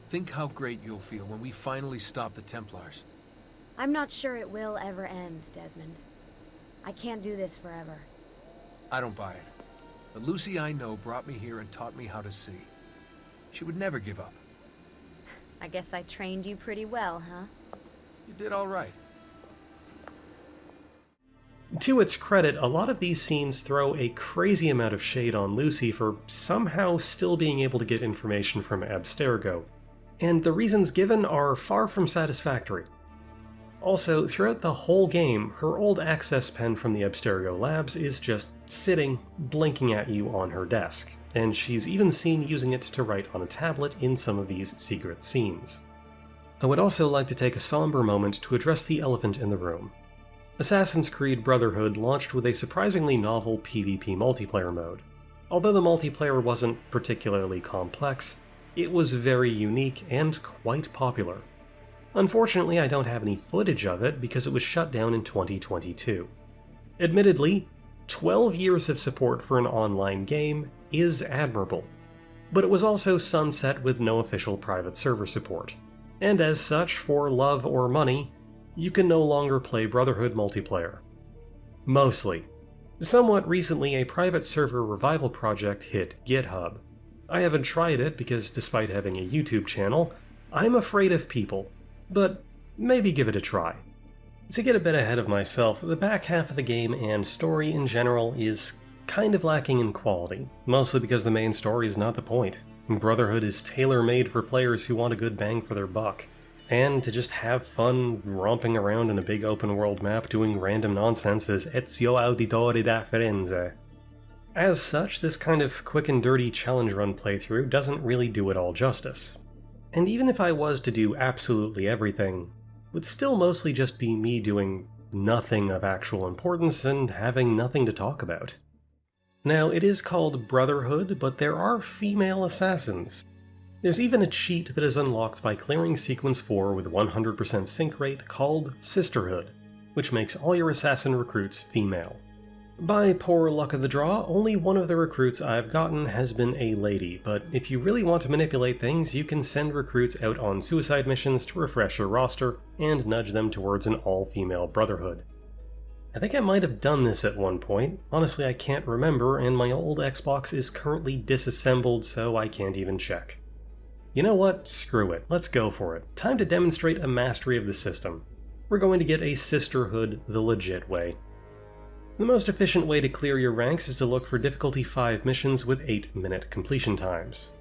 Think how great you'll feel when we finally stop the Templars. I'm not sure it will ever end, Desmond. I can't do this forever. I don't buy it. The Lucy I know brought me here and taught me how to see. She would never give up. I guess I trained you pretty well, huh? You did all right. To its credit, a lot of these scenes throw a crazy amount of shade on Lucy for somehow still being able to get information from Abstergo, and the reasons given are far from satisfactory. Also, throughout the whole game, her old access pen from the Abstergo labs is just sitting, blinking at you on her desk, and she's even seen using it to write on a tablet in some of these secret scenes. I would also like to take a somber moment to address the elephant in the room. Assassin's Creed Brotherhood launched with a surprisingly novel PvP multiplayer mode. Although the multiplayer wasn't particularly complex, it was very unique and quite popular. Unfortunately, I don't have any footage of it because it was shut down in 2022. Admittedly, 12 years of support for an online game is admirable, but it was also sunset with no official private server support. And as such, for love or money, you can no longer play Brotherhood multiplayer. Mostly. Somewhat recently, a private server revival project hit GitHub. I haven't tried it because despite having a YouTube channel, I'm afraid of people. But maybe give it a try. To get a bit ahead of myself, the back half of the game and story in general is kind of lacking in quality, mostly because the main story is not the point. Brotherhood is tailor-made for players who want a good bang for their buck, and to just have fun romping around in a big open-world map doing random nonsense as Ezio Auditore da Firenze. As such, this kind of quick and dirty challenge run playthrough doesn't really do it all justice. And even if I was to do absolutely everything, it would still mostly just be me doing nothing of actual importance and having nothing to talk about. Now, it is called Brotherhood, but there are female assassins. There's even a cheat that is unlocked by clearing Sequence 4 with 100% sync rate called Sisterhood, which makes all your assassin recruits female. By poor luck of the draw, only one of the recruits I've gotten has been a lady, but if you really want to manipulate things, you can send recruits out on suicide missions to refresh their roster and nudge them towards an all-female Brotherhood. I think I might have done this at one point. Honestly, I can't remember, and my old Xbox is currently disassembled, so I can't even check. You know what? Screw it. Let's go for it. Time to demonstrate a mastery of the system. We're going to get a Sisterhood the legit way. The most efficient way to clear your ranks is to look for difficulty 5 missions with 8-minute completion times.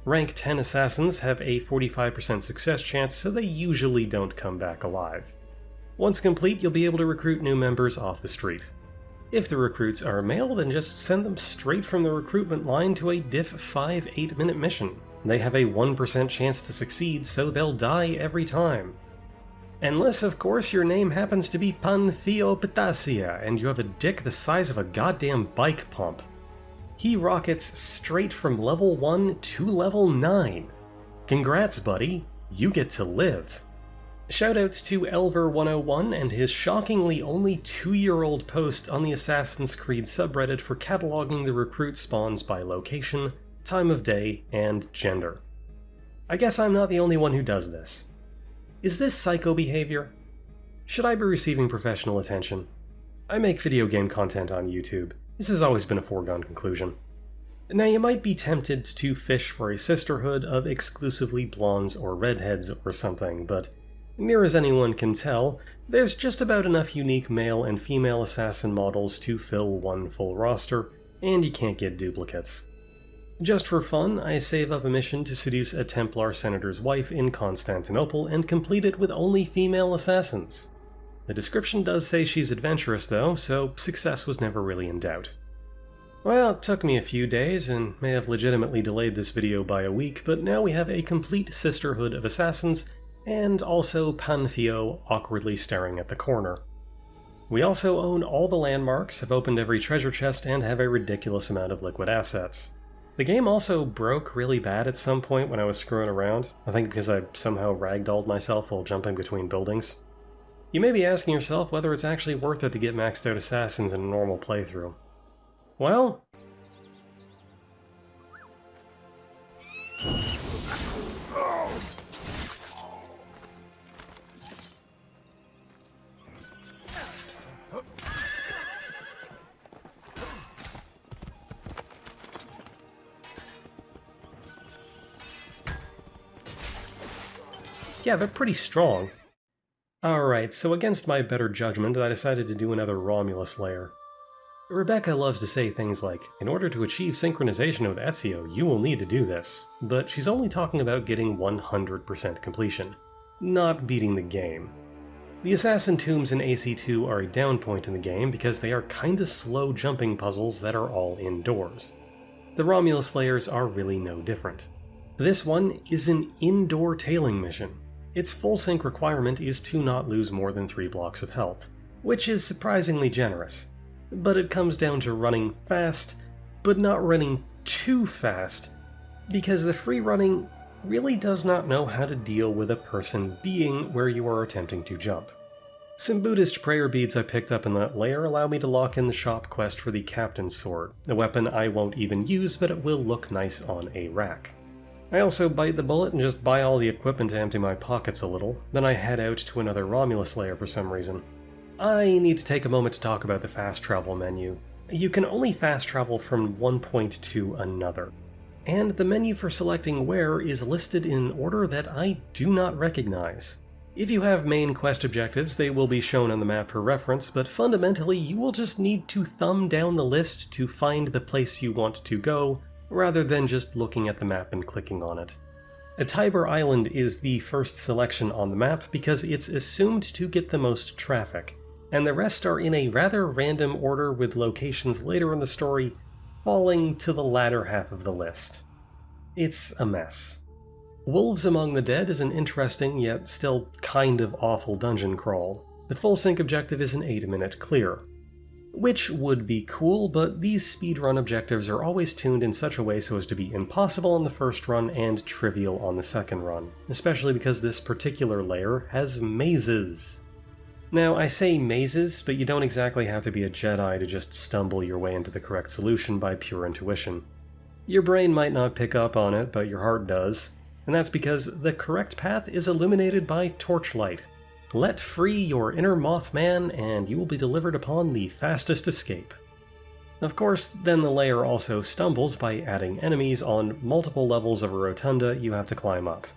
Rank 10 assassins have a 45% success chance, so they usually don't come back alive. Once complete, you'll be able to recruit new members off the street. If the recruits are male, then just send them straight from the recruitment line to a diff 5 8-minute mission. They have a 1% chance to succeed, so they'll die every time. Unless, of course, your name happens to be Pantheoptasia, and you have a dick the size of a goddamn bike pump. He rockets straight from level 1 to level 9. Congrats, buddy, you get to live. Shoutouts to Elver101 and his shockingly only 2-year-old post on the Assassin's Creed subreddit for cataloging the recruit spawns by location, time of day, and gender. I guess I'm not the only one who does this. Is this psycho behavior? Should I be receiving professional attention? I make video game content on YouTube. This has always been a foregone conclusion. Now, you might be tempted to fish for a sisterhood of exclusively blondes or redheads or something, but near as anyone can tell, there's just about enough unique male and female assassin models to fill one full roster, and you can't get duplicates. Just for fun, I save up a mission to seduce a Templar senator's wife in Constantinople and complete it with only female assassins. The description does say she's adventurous though, so success was never really in doubt. Well, it took me a few days and may have legitimately delayed this video by a week, but now we have a complete Sisterhood of assassins, and also Panfio awkwardly staring at the corner. We also own all the landmarks, have opened every treasure chest, and have a ridiculous amount of liquid assets. The game also broke really bad at some point when I was screwing around, I think because I somehow ragdolled myself while jumping between buildings. You may be asking yourself whether it's actually worth it to get maxed out assassins in a normal playthrough. Well, yeah, they're pretty strong. Alright, so against my better judgment, I decided to do another Romulus lair. Rebecca loves to say things like, in order to achieve synchronization with Ezio, you will need to do this, but she's only talking about getting 100% completion, not beating the game. The assassin tombs in AC2 are a down point in the game because they are kinda slow jumping puzzles that are all indoors. The Romulus lairs are really no different. This one is an indoor tailing mission. Its full sync requirement is to not lose more than 3 blocks of health, which is surprisingly generous. But it comes down to running fast, but not running too fast, because the free running really does not know how to deal with a person being where you are attempting to jump. Some Buddhist prayer beads I picked up in that lair allow me to lock in the shop quest for the Captain's Sword, a weapon I won't even use, but it will look nice on a rack. I also bite the bullet and just buy all the equipment to empty my pockets a little, then I head out to another Romulus lair for some reason. I need to take a moment to talk about the fast travel menu. You can only fast travel from one point to another, and the menu for selecting where is listed in an order that I do not recognize. If you have main quest objectives, they will be shown on the map for reference, but fundamentally you will just need to thumb down the list to find the place you want to go, rather than just looking at the map and clicking on it. Tiber Island is the first selection on the map because it's assumed to get the most traffic, and the rest are in a rather random order with locations later in the story falling to the latter half of the list. It's a mess. Wolves Among the Dead is an interesting yet still kind of awful dungeon crawl. The full sync objective is an 8-minute clear. Which would be cool, but these speedrun objectives are always tuned in such a way so as to be impossible on the first run and trivial on the second run, especially because this particular lair has mazes. Now, I say mazes, but you don't exactly have to be a Jedi to just stumble your way into the correct solution by pure intuition. Your brain might not pick up on it, but your heart does, and that's because the correct path is illuminated by torchlight. Let free your inner Mothman, and you will be delivered upon the fastest escape. Of course, then the lair also stumbles by adding enemies on multiple levels of a rotunda you have to climb up.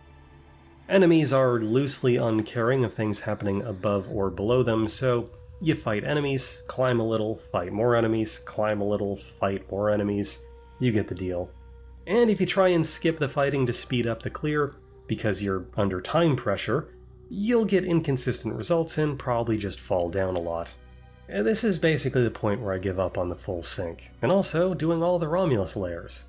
Enemies are loosely uncaring of things happening above or below them, so you fight enemies, climb a little, fight more enemies, climb a little, fight more enemies. You get the deal. And if you try and skip the fighting to speed up the clear, because you're under time pressure, you'll get inconsistent results and probably just fall down a lot. And this is basically the point where I give up on the full sync, and also doing all the Romulus lairs.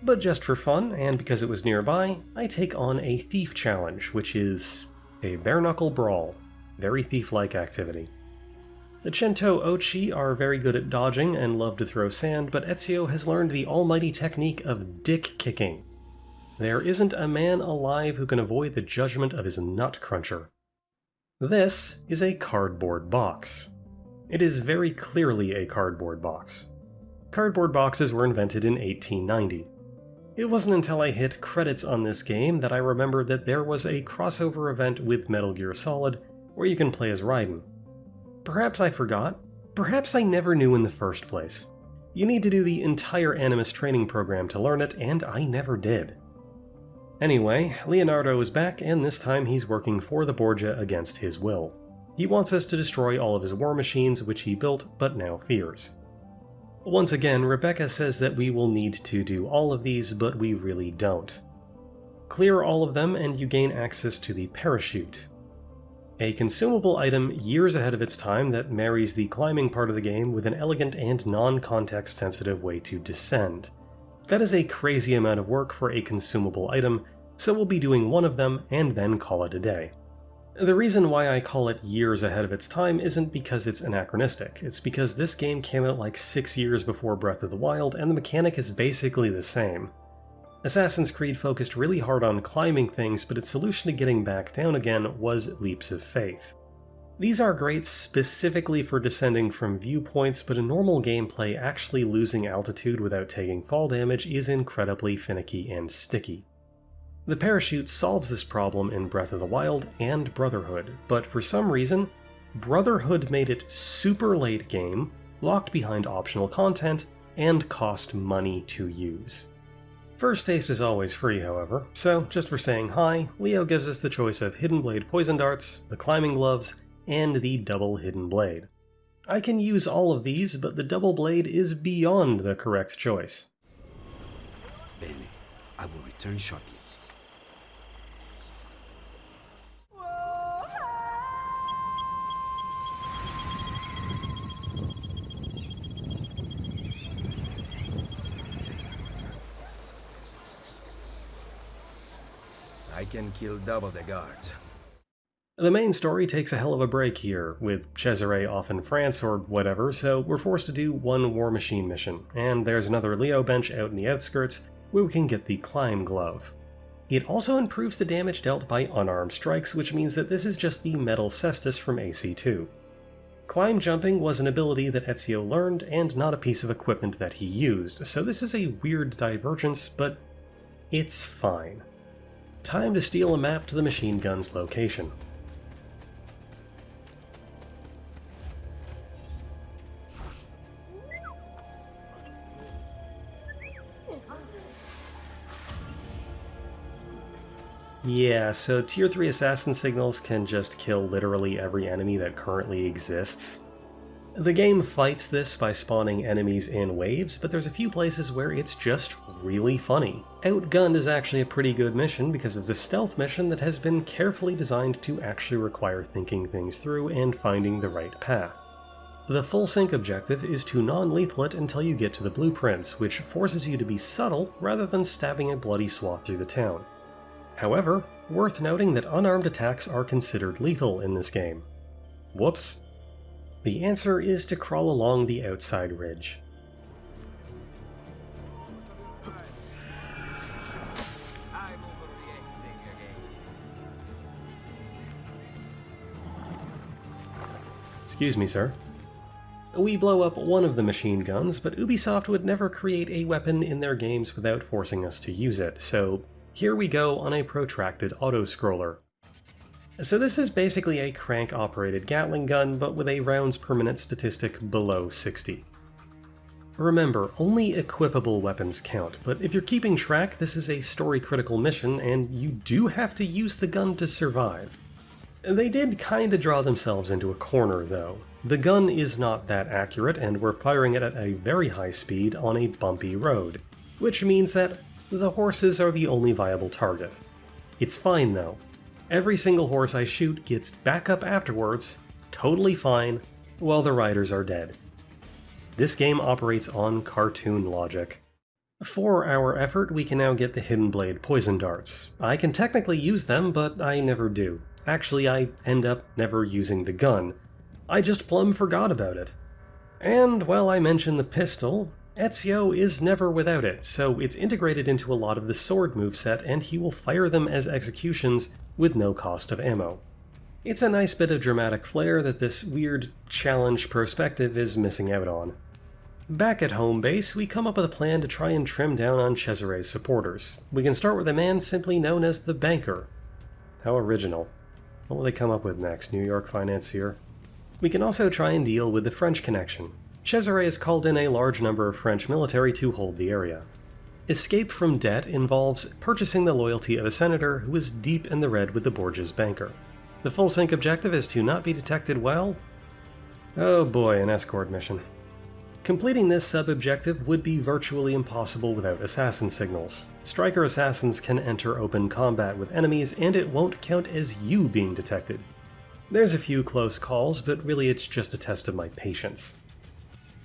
But just for fun, and because it was nearby, I take on a Thief Challenge, which is a bare-knuckle brawl. Very thief-like activity. The Cento Ochi are very good at dodging and love to throw sand, but Ezio has learned the almighty technique of dick kicking. There isn't a man alive who can avoid the judgment of his nut cruncher. This is a cardboard box. It is very clearly a cardboard box. Cardboard boxes were invented in 1890. It wasn't until I hit credits on this game that I remembered that there was a crossover event with Metal Gear Solid where you can play as Raiden. Perhaps I forgot. Perhaps I never knew in the first place. You need to do the entire Animus training program to learn it, and I never did. Anyway, Leonardo is back, and this time he's working for the Borgia against his will. He wants us to destroy all of his war machines, which he built but now fears. Once again, Rebecca says that we will need to do all of these, but we really don't. Clear all of them and you gain access to the parachute. A consumable item years ahead of its time that marries the climbing part of the game with an elegant and non-context sensitive way to descend. That is a crazy amount of work for a consumable item, so we'll be doing one of them and then call it a day. The reason why I call it years ahead of its time isn't because it's anachronistic, it's because this game came out like 6 years before Breath of the Wild and the mechanic is basically the same. Assassin's Creed focused really hard on climbing things, but its solution to getting back down again was leaps of faith. These are great specifically for descending from viewpoints, but in normal gameplay actually losing altitude without taking fall damage is incredibly finicky and sticky. The parachute solves this problem in Breath of the Wild and Brotherhood, but for some reason, Brotherhood made it super late game, locked behind optional content, and cost money to use. First taste is always free, however, so just for saying hi, Leo gives us the choice of Hidden Blade Poison Darts, the Climbing Gloves, and the Double Hidden Blade. I can use all of these, but the Double Blade is beyond the correct choice. Bailey, I will return shortly. I can kill double the guards. The main story takes a hell of a break here, with Cesare off in France or whatever, so we're forced to do one War Machine mission, and there's another Leo bench out in the outskirts where we can get the Climb Glove. It also improves the damage dealt by unarmed strikes, which means that this is just the Metal Cestus from AC2. Climb jumping was an ability that Ezio learned and not a piece of equipment that he used, so this is a weird divergence, but it's fine. Time to steal a map to the machine gun's location. Yeah, so Tier 3 assassin signals can just kill literally every enemy that currently exists. The game fights this by spawning enemies in waves, but there's a few places where it's just really funny. Outgunned is actually a pretty good mission because it's a stealth mission that has been carefully designed to actually require thinking things through and finding the right path. The full sync objective is to non-lethal it until you get to the blueprints, which forces you to be subtle rather than stabbing a bloody swath through the town. However, worth noting that unarmed attacks are considered lethal in this game. Whoops. The answer is to crawl along the outside ridge. Excuse me, sir. We blow up one of the machine guns, but Ubisoft would never create a weapon in their games without forcing us to use it, so here we go on a protracted auto-scroller. So this is basically a crank-operated Gatling gun, but with a rounds per minute statistic below 60. Remember, only equipable weapons count, but if you're keeping track, this is a story-critical mission, and you do have to use the gun to survive. They did kinda draw themselves into a corner, though. The gun is not that accurate, and we're firing it at a very high speed on a bumpy road, which means that the horses are the only viable target. It's fine, though. Every single horse I shoot gets back up afterwards, totally fine, while the riders are dead. This game operates on cartoon logic. For our effort, we can now get the Hidden Blade Poison Darts. I can technically use them, but I never do. Actually, I end up never using the gun. I just plumb forgot about it. And while I mention the pistol, Ezio is never without it, so it's integrated into a lot of the sword moveset, and he will fire them as executions with no cost of ammo. It's a nice bit of dramatic flair that this weird challenge perspective is missing out on. Back at home base, we come up with a plan to try and trim down on Cesare's supporters. We can start with a man simply known as the Banker. How original. What will they come up with next, New York financier? We can also try and deal with the French connection. Cesare has called in a large number of French military to hold the area. Escape from debt involves purchasing the loyalty of a senator who is deep in the red with the Borgia's banker. The full sync objective is to not be detected well. Oh boy, an escort mission. Completing this sub-objective would be virtually impossible without assassin signals. Striker assassins can enter open combat with enemies, and it won't count as you being detected. There's a few close calls, but really it's just a test of my patience.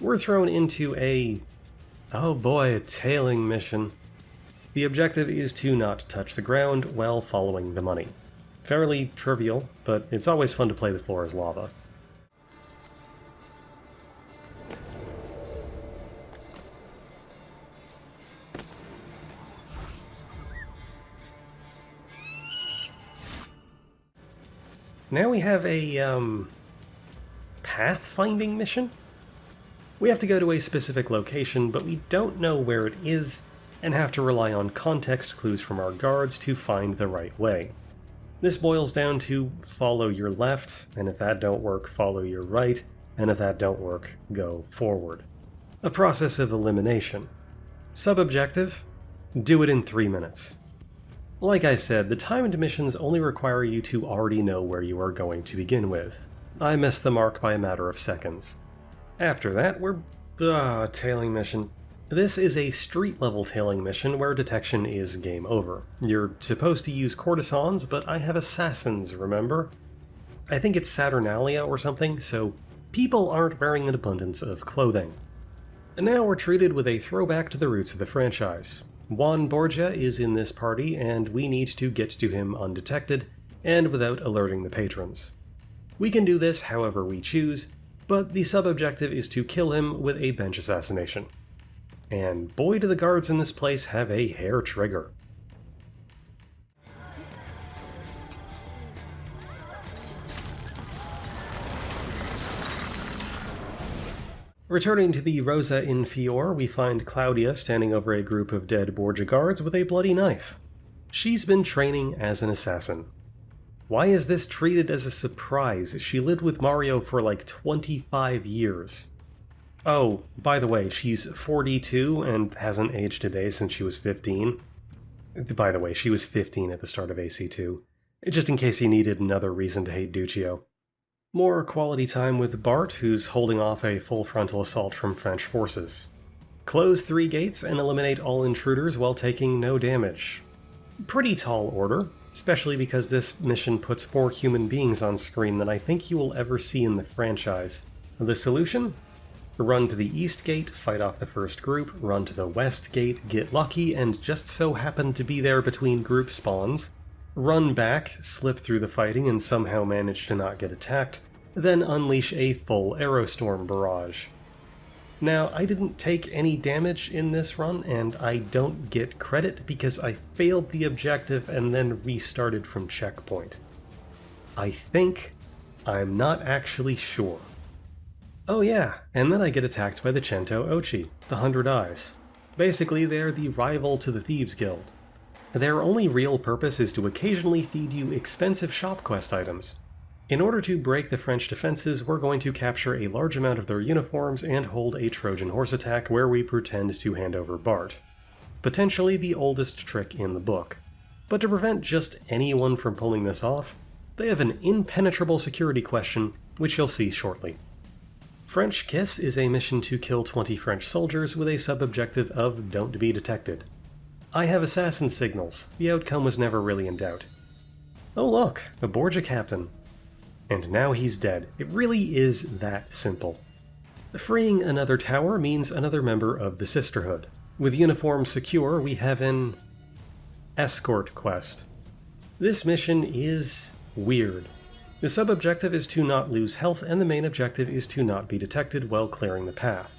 We're thrown into a tailing mission. The objective is to not touch the ground while following the money. Fairly trivial, but it's always fun to play the floor as lava. Now we have a, pathfinding mission? We have to go to a specific location, but we don't know where it is, and have to rely on context clues from our guards to find the right way. This boils down to follow your left, and if that don't work, follow your right, and if that don't work, go forward. A process of elimination. Sub-objective? Do it in 3 minutes. Like I said, the timed missions only require you to already know where you are going to begin with. I missed the mark by a matter of seconds. After that, we're... tailing mission. This is a street-level tailing mission where detection is game over. You're supposed to use courtesans, but I have assassins, remember? I think it's Saturnalia or something, so people aren't wearing an abundance of clothing. And now we're treated with a throwback to the roots of the franchise. Juan Borgia is in this party, and we need to get to him undetected, and without alerting the patrons. We can do this however we choose, but the sub-objective is to kill him with a bench assassination. And boy do the guards in this place have a hair trigger. Returning to the Rosa in Fior, we find Claudia standing over a group of dead Borgia guards with a bloody knife. She's been training as an assassin. Why is this treated as a surprise? She lived with Mario for like 25 years. Oh, by the way, she's 42 and hasn't aged a day since she was 15. By the way, she was 15 at the start of AC2. Just in case you needed another reason to hate Duccio. More quality time with Bart, who's holding off a full frontal assault from French forces. Close 3 gates and eliminate all intruders while taking no damage. Pretty tall order, especially because this mission puts more human beings on screen than I think you will ever see in the franchise. The solution? Run to the east gate, fight off the first group, run to the west gate, get lucky, and just so happen to be there between group spawns. Run back, slip through the fighting and somehow manage to not get attacked, then unleash a full Aerostorm barrage. Now, I didn't take any damage in this run, and I don't get credit because I failed the objective and then restarted from checkpoint. I think. I'm not actually sure. Oh yeah, and then I get attacked by the Cento Ochi, the 100 Eyes. Basically, they're the rival to the Thieves Guild. Their only real purpose is to occasionally feed you expensive shop quest items. In order to break the French defenses, we're going to capture a large amount of their uniforms and hold a Trojan horse attack where we pretend to hand over Bart. Potentially the oldest trick in the book. But to prevent just anyone from pulling this off, they have an impenetrable security question, which you'll see shortly. French Kiss is a mission to kill 20 French soldiers with a sub-objective of don't be detected. I have assassin signals. The outcome was never really in doubt. Oh look, a Borgia captain. And now he's dead. It really is that simple. Freeing another tower means another member of the Sisterhood. With uniform secure, we have an escort quest. This mission is weird. The sub-objective is to not lose health, and the main objective is to not be detected while clearing the path.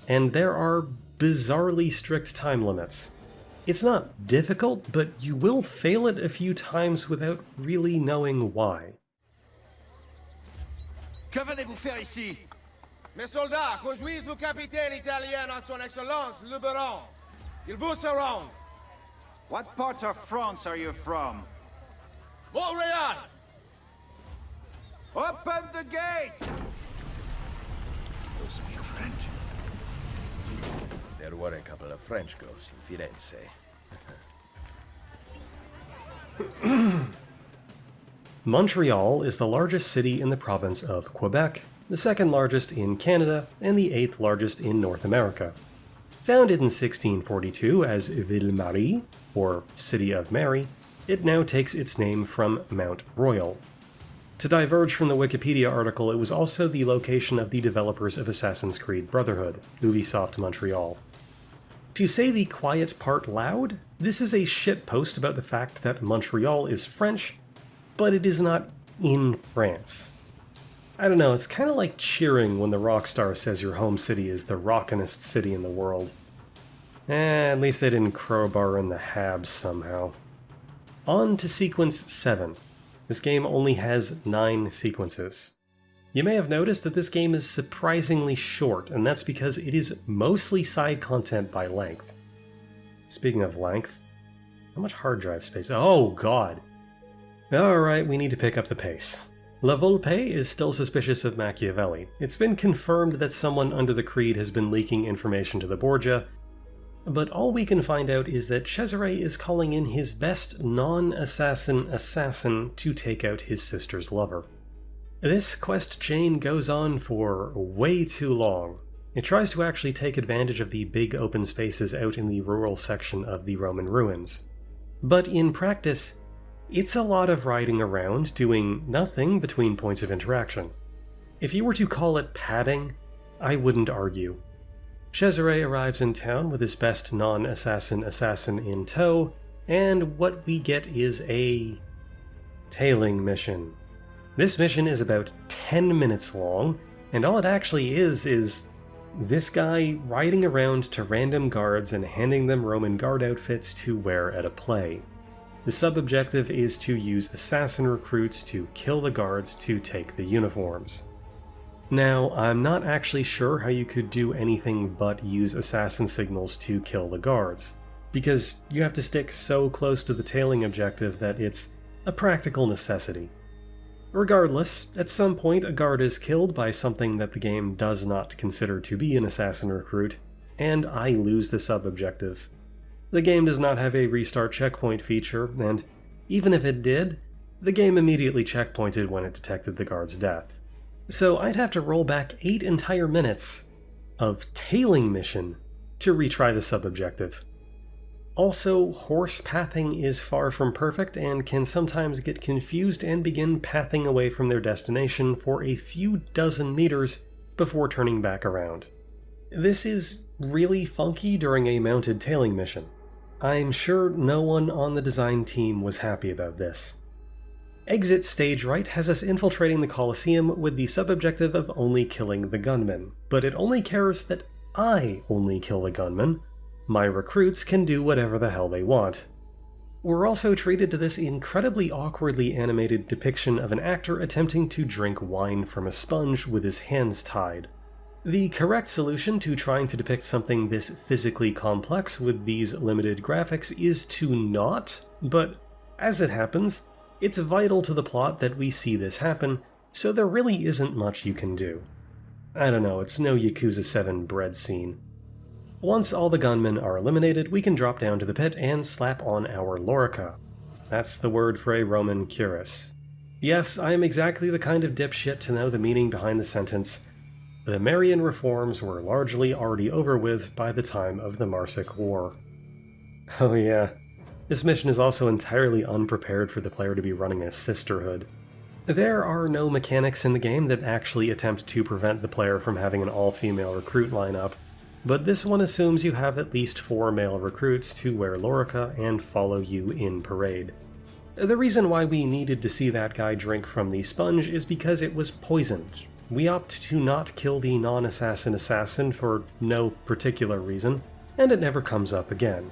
and there are bizarrely strict time limits. It's not difficult, but you will fail it a few times without really knowing why. Que venez-vous faire ici? Mes soldats conduisent le capitaine italien à son excellence, le baron. Il vous surround. What part of France are you from? Montreal! Open the gates! You speak French? There were a couple of French girls in Firenze. Montreal is the largest city in the province of Quebec, the second largest in Canada, and the 8th largest in North America. Founded in 1642 as Ville Marie, or City of Mary, it now takes its name from Mount Royal. To diverge from the Wikipedia article, it was also the location of the developers of Assassin's Creed Brotherhood, Ubisoft Montreal. To say the quiet part loud, this is a shitpost about the fact that Montreal is French, but it is not in France. I don't know, it's kind of like cheering when the rock star says your home city is the rockinest city in the world. At least they didn't crowbar in the Habs somehow. On to Sequence 7. This game only has 9 sequences. You may have noticed that this game is surprisingly short, and that's because it is mostly side content by length. Speaking of length, how much hard drive space? Oh god! Alright, we need to pick up the pace. La Volpe is still suspicious of Machiavelli. It's been confirmed that someone under the Creed has been leaking information to the Borgia, but all we can find out is that Cesare is calling in his best non-assassin assassin to take out his sister's lover. This quest chain goes on for way too long. It tries to actually take advantage of the big open spaces out in the rural section of the Roman ruins. But in practice, it's a lot of riding around, doing nothing between points of interaction. If you were to call it padding, I wouldn't argue. Cesare arrives in town with his best non-assassin assassin in tow, and what we get is a tailing mission. This mission is about 10 minutes long, and all it actually is this guy riding around to random guards and handing them Roman guard outfits to wear at a play. The sub-objective is to use assassin recruits to kill the guards to take the uniforms. Now, I'm not actually sure how you could do anything but use assassin signals to kill the guards, because you have to stick so close to the tailing objective that it's a practical necessity. Regardless, at some point a guard is killed by something that the game does not consider to be an assassin recruit, and I lose the sub-objective. The game does not have a restart checkpoint feature, and even if it did, the game immediately checkpointed when it detected the guard's death. So I'd have to roll back 8 entire minutes of tailing mission to retry the sub-objective. Also, horse pathing is far from perfect and can sometimes get confused and begin pathing away from their destination for a few dozen meters before turning back around. This is really funky during a mounted tailing mission. I'm sure no one on the design team was happy about this. Exit Stage Right has us infiltrating the Colosseum with the sub-objective of only killing the gunman, but it only cares that I only kill the gunman. My recruits can do whatever the hell they want. We're also treated to this incredibly awkwardly animated depiction of an actor attempting to drink wine from a sponge with his hands tied. The correct solution to trying to depict something this physically complex with these limited graphics is to not, but as it happens, it's vital to the plot that we see this happen, so there really isn't much you can do. I don't know, it's no Yakuza 7 bread scene. Once all the gunmen are eliminated, we can drop down to the pit and slap on our lorica. That's the word for a Roman cuirass. Yes, I am exactly the kind of dipshit to know the meaning behind the sentence, the Marian reforms were largely already over with by the time of the Marsic War. Oh yeah, this mission is also entirely unprepared for the player to be running a Sisterhood. There are no mechanics in the game that actually attempt to prevent the player from having an all-female recruit lineup, but this one assumes you have at least 4 male recruits to wear lorica and follow you in parade. The reason why we needed to see that guy drink from the sponge is because it was poisoned, We opt to not kill the non-assassin assassin for no particular reason, and it never comes up again.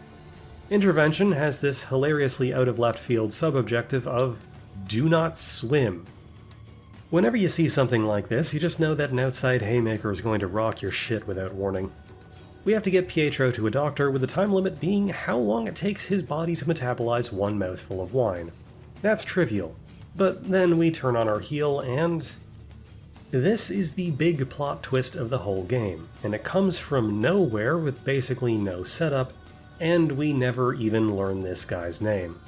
Intervention has this hilariously out-of-left-field sub-objective of do not swim. Whenever you see something like this, you just know that an outside haymaker is going to rock your shit without warning. We have to get Pietro to a doctor, with the time limit being how long it takes his body to metabolize one mouthful of wine. That's trivial, but then we turn on our heel and... this is the big plot twist of the whole game, and it comes from nowhere with basically no setup, and we never even learn this guy's name.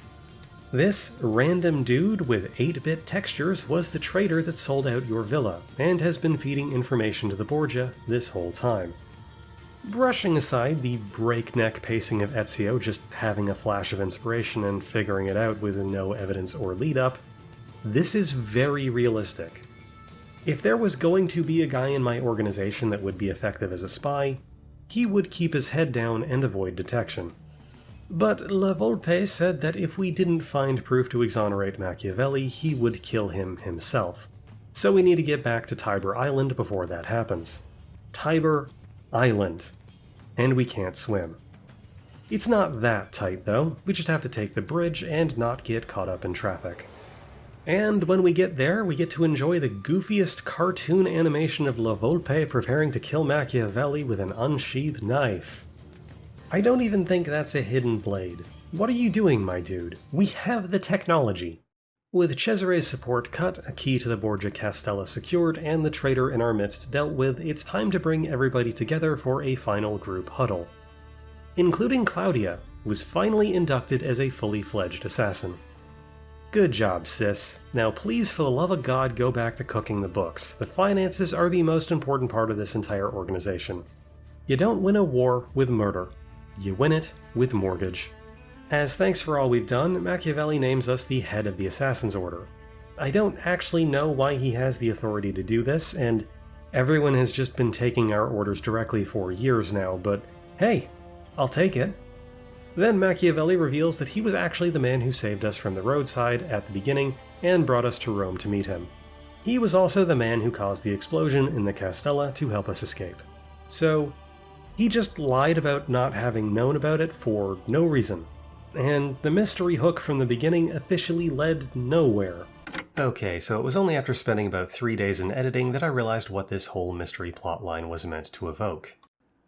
This random dude with 8-bit textures was the trader that sold out your villa, and has been feeding information to the Borgia this whole time. Brushing aside the breakneck pacing of Ezio just having a flash of inspiration and figuring it out with no evidence or lead-up, this is very realistic. If there was going to be a guy in my organization that would be effective as a spy, he would keep his head down and avoid detection. But La Volpe said that if we didn't find proof to exonerate Machiavelli, he would kill him himself. So we need to get back to Tiber Island before that happens. Tiber Island. And we can't swim. It's not that tight though, we just have to take the bridge and not get caught up in traffic. And when we get there, we get to enjoy the goofiest cartoon animation of La Volpe preparing to kill Machiavelli with an unsheathed knife. I don't even think that's a hidden blade. What are you doing, my dude? We have the technology. With Cesare's support cut, a key to the Borgia Castella secured, and the traitor in our midst dealt with, it's time to bring everybody together for a final group huddle. Including Claudia, who was finally inducted as a fully fledged assassin. Good job, sis. Now please, for the love of God, go back to cooking the books. The finances are the most important part of this entire organization. You don't win a war with murder. You win it with mortgage. As thanks for all we've done, Machiavelli names us the head of the Assassin's Order. I don't actually know why he has the authority to do this, and everyone has just been taking our orders directly for years now, but hey, I'll take it. Then Machiavelli reveals that he was actually the man who saved us from the roadside at the beginning and brought us to Rome to meet him. He was also the man who caused the explosion in the Castella to help us escape. So, he just lied about not having known about it for no reason. And the mystery hook from the beginning officially led nowhere. Okay, so it was only after spending about 3 days in editing that I realized what this whole mystery plotline was meant to evoke.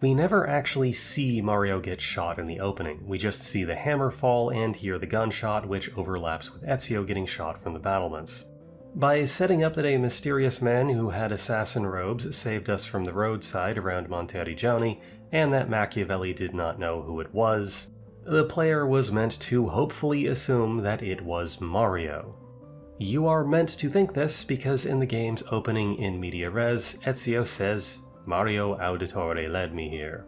We never actually see Mario get shot in the opening, we just see the hammer fall and hear the gunshot, which overlaps with Ezio getting shot from the battlements. By setting up that a mysterious man who had assassin robes saved us from the roadside around Monteriggioni, and that Machiavelli did not know who it was, the player was meant to hopefully assume that it was Mario. You are meant to think this because in the game's opening in media res, Ezio says, "Mario Auditore led me here."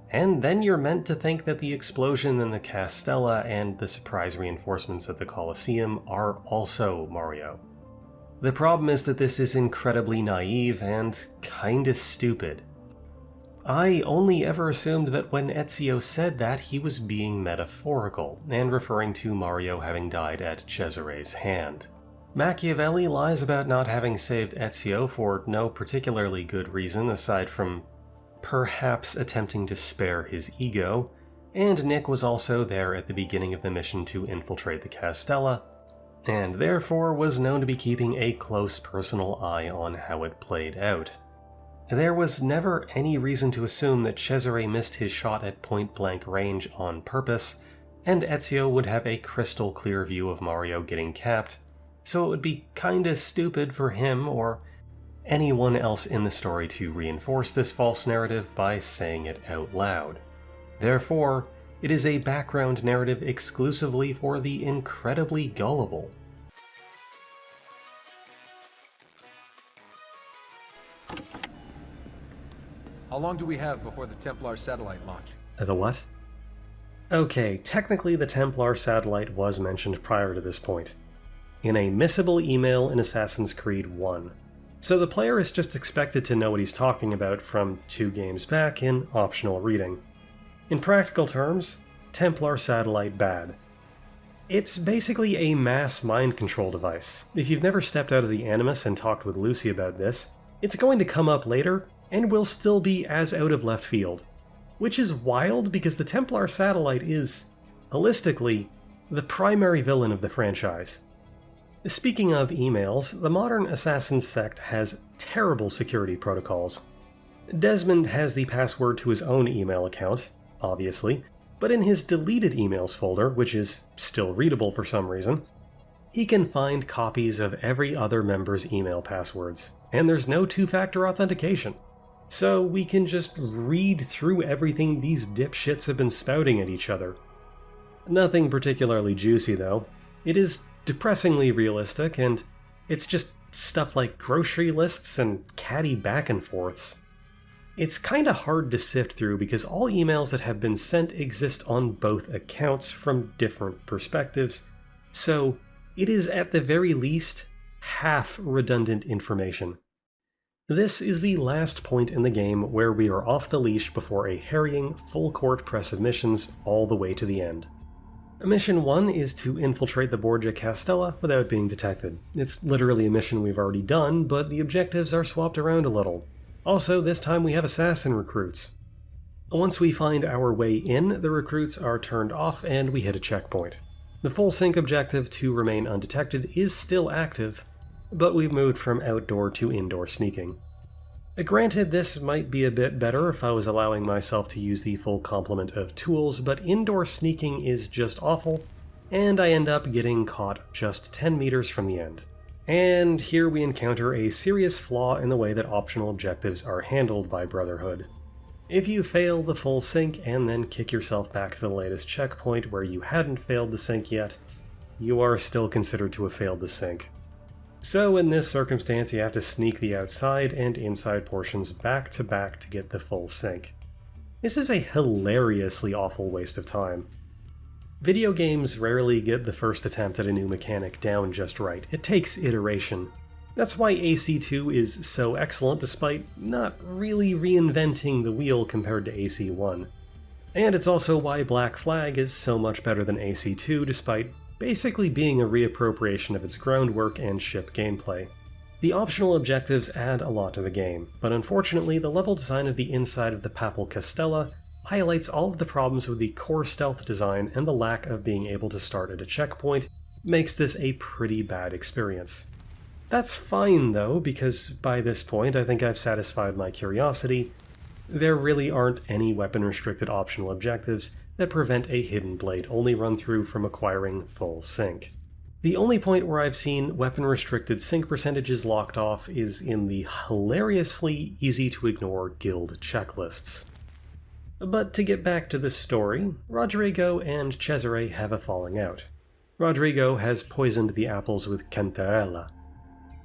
And then you're meant to think that the explosion in the Castella and the surprise reinforcements at the Colosseum are also Mario. The problem is that this is incredibly naive and kinda stupid. I only ever assumed that when Ezio said that, he was being metaphorical, and referring to Mario having died at Cesare's hand. Machiavelli lies about not having saved Ezio for no particularly good reason aside from perhaps attempting to spare his ego, and Nick was also there at the beginning of the mission to infiltrate the Castella, and therefore was known to be keeping a close personal eye on how it played out. There was never any reason to assume that Cesare missed his shot at point-blank range on purpose, and Ezio would have a crystal clear view of Mario getting capped, so it would be kinda stupid for him or anyone else in the story to reinforce this false narrative by saying it out loud. Therefore, it is a background narrative exclusively for the incredibly gullible. How long do we have before the Templar satellite launch? The what? Okay, technically the Templar satellite was mentioned prior to this point, in a missable email in Assassin's Creed 1. So the player is just expected to know what he's talking about from 2 games back in optional reading. In practical terms, Templar satellite bad. It's basically a mass mind control device. If you've never stepped out of the Animus and talked with Lucy about this, It's going to come up later, and will still be as out of left field. Which is wild because the Templar satellite is, holistically, the primary villain of the franchise. Speaking of emails, the modern Assassin sect has terrible security protocols. Desmond has the password to his own email account, obviously, but in his deleted emails folder, which is still readable for some reason, he can find copies of every other member's email passwords, and there's no two-factor authentication. So we can just read through everything these dipshits have been spouting at each other. Nothing particularly juicy though. It is depressingly realistic, and it's just stuff like grocery lists and catty back and forths. It's kinda hard to sift through because all emails that have been sent exist on both accounts from different perspectives, so it is at the very least half redundant information. This is the last point in the game where we are off the leash before a harrying, full-court press of missions all the way to the end. Mission 1 is to infiltrate the Borgia Castella without being detected. It's literally a mission we've already done, but the objectives are swapped around a little. Also, this time we have assassin recruits. Once we find our way in, the recruits are turned off and we hit a checkpoint. The full sync objective to remain undetected is still active, but we've moved from outdoor to indoor sneaking. Granted, this might be a bit better if I was allowing myself to use the full complement of tools, but indoor sneaking is just awful, and I end up getting caught just 10 meters from the end. And here we encounter a serious flaw in the way that optional objectives are handled by Brotherhood. If you fail the full sync and then kick yourself back to the latest checkpoint where you hadn't failed the sync yet, you are still considered to have failed the sync. So in this circumstance, you have to sneak the outside and inside portions back to back to get the full sync. This is a hilariously awful waste of time. Video games rarely get the first attempt at a new mechanic down just right. It takes iteration. That's why AC2 is so excellent despite not really reinventing the wheel compared to AC1. And it's also why Black Flag is so much better than AC2 despite basically being a reappropriation of its groundwork and ship gameplay. The optional objectives add a lot to the game, but unfortunately the level design of the inside of the Papal Castella highlights all of the problems with the core stealth design, and the lack of being able to start at a checkpoint makes this a pretty bad experience. That's fine though, because by this point I think I've satisfied my curiosity. There really aren't any weapon-restricted optional objectives that prevent a hidden blade only run-through from acquiring full sync. The only point where I've seen weapon-restricted sync percentages locked off is in the hilariously easy-to-ignore guild checklists. But to get back to the story, Rodrigo and Cesare have a falling out. Rodrigo has poisoned the apples with cantarella.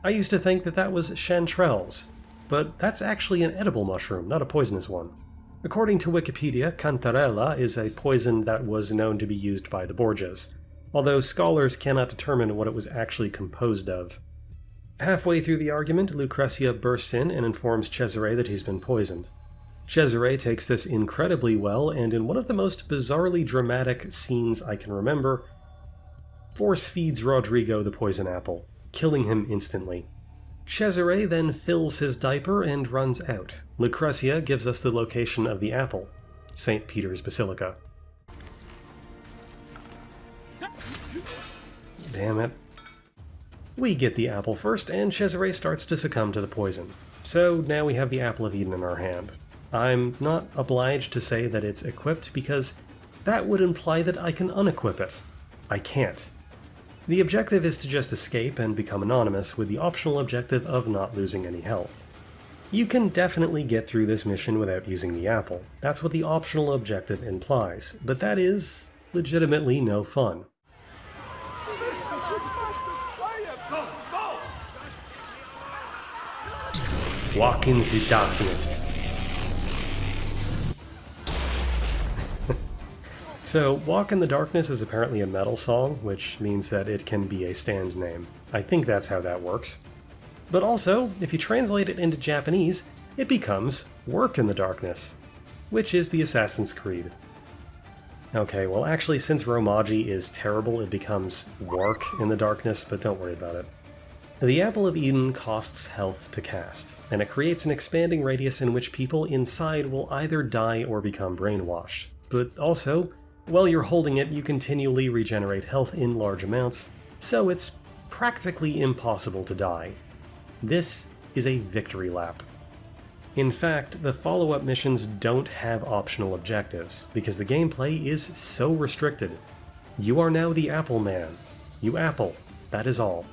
I used to think that was chanterelles, but that's actually an edible mushroom, not a poisonous one. According to Wikipedia, cantarella is a poison that was known to be used by the Borgias, although scholars cannot determine what it was actually composed of. Halfway through the argument, Lucrezia bursts in and informs Cesare that he's been poisoned. Cesare takes this incredibly well, and in one of the most bizarrely dramatic scenes I can remember, force feeds Rodrigo the poison apple, killing him instantly. Cesare then fills his diaper and runs out. Lucrezia gives us the location of the apple, St. Peter's Basilica. Damn it. We get the apple first, and Cesare starts to succumb to the poison. So now we have the Apple of Eden in our hand. I'm not obliged to say that it's equipped because that would imply that I can unequip it. I can't. The objective is to just escape and become anonymous, with the optional objective of not losing any health. You can definitely get through this mission without using the apple. That's what the optional objective implies, but that is legitimately no fun. Walk in the darkness. So, Walk in the Darkness is apparently a metal song, which means that it can be a stand name. I think that's how that works. But also, if you translate it into Japanese, it becomes Work in the Darkness, which is the Assassin's Creed. Okay, well actually since Romaji is terrible, it becomes Work in the Darkness, but don't worry about it. The Apple of Eden costs health to cast, and it creates an expanding radius in which people inside will either die or become brainwashed. But also, while you're holding it, you continually regenerate health in large amounts, so it's practically impossible to die. This is a victory lap. In fact, the follow-up missions don't have optional objectives, because the gameplay is so restricted. You are now the Apple Man. You apple, that is all.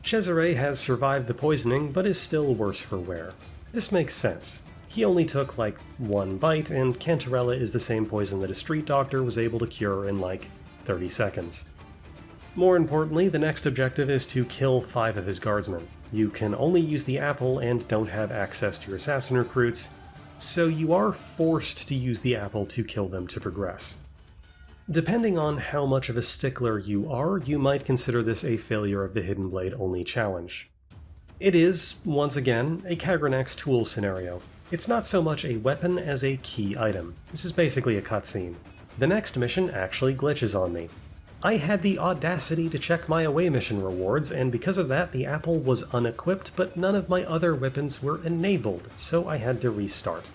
Cesare has survived the poisoning, but is still worse for wear. This makes sense. He only took like one bite, and Cantarella is the same poison that a street doctor was able to cure in like 30 seconds. More importantly, the next objective is to kill 5 of his guardsmen. You can only use the apple and don't have access to your assassin recruits, so you are forced to use the apple to kill them to progress. Depending on how much of a stickler you are, you might consider this a failure of the Hidden Blade only challenge. It is, once again, a Kagrenax tool scenario. It's not so much a weapon as a key item. This is basically a cutscene. The next mission actually glitches on me. I had the audacity to check my away mission rewards, and because of that the apple was unequipped, but none of my other weapons were enabled, so I had to restart.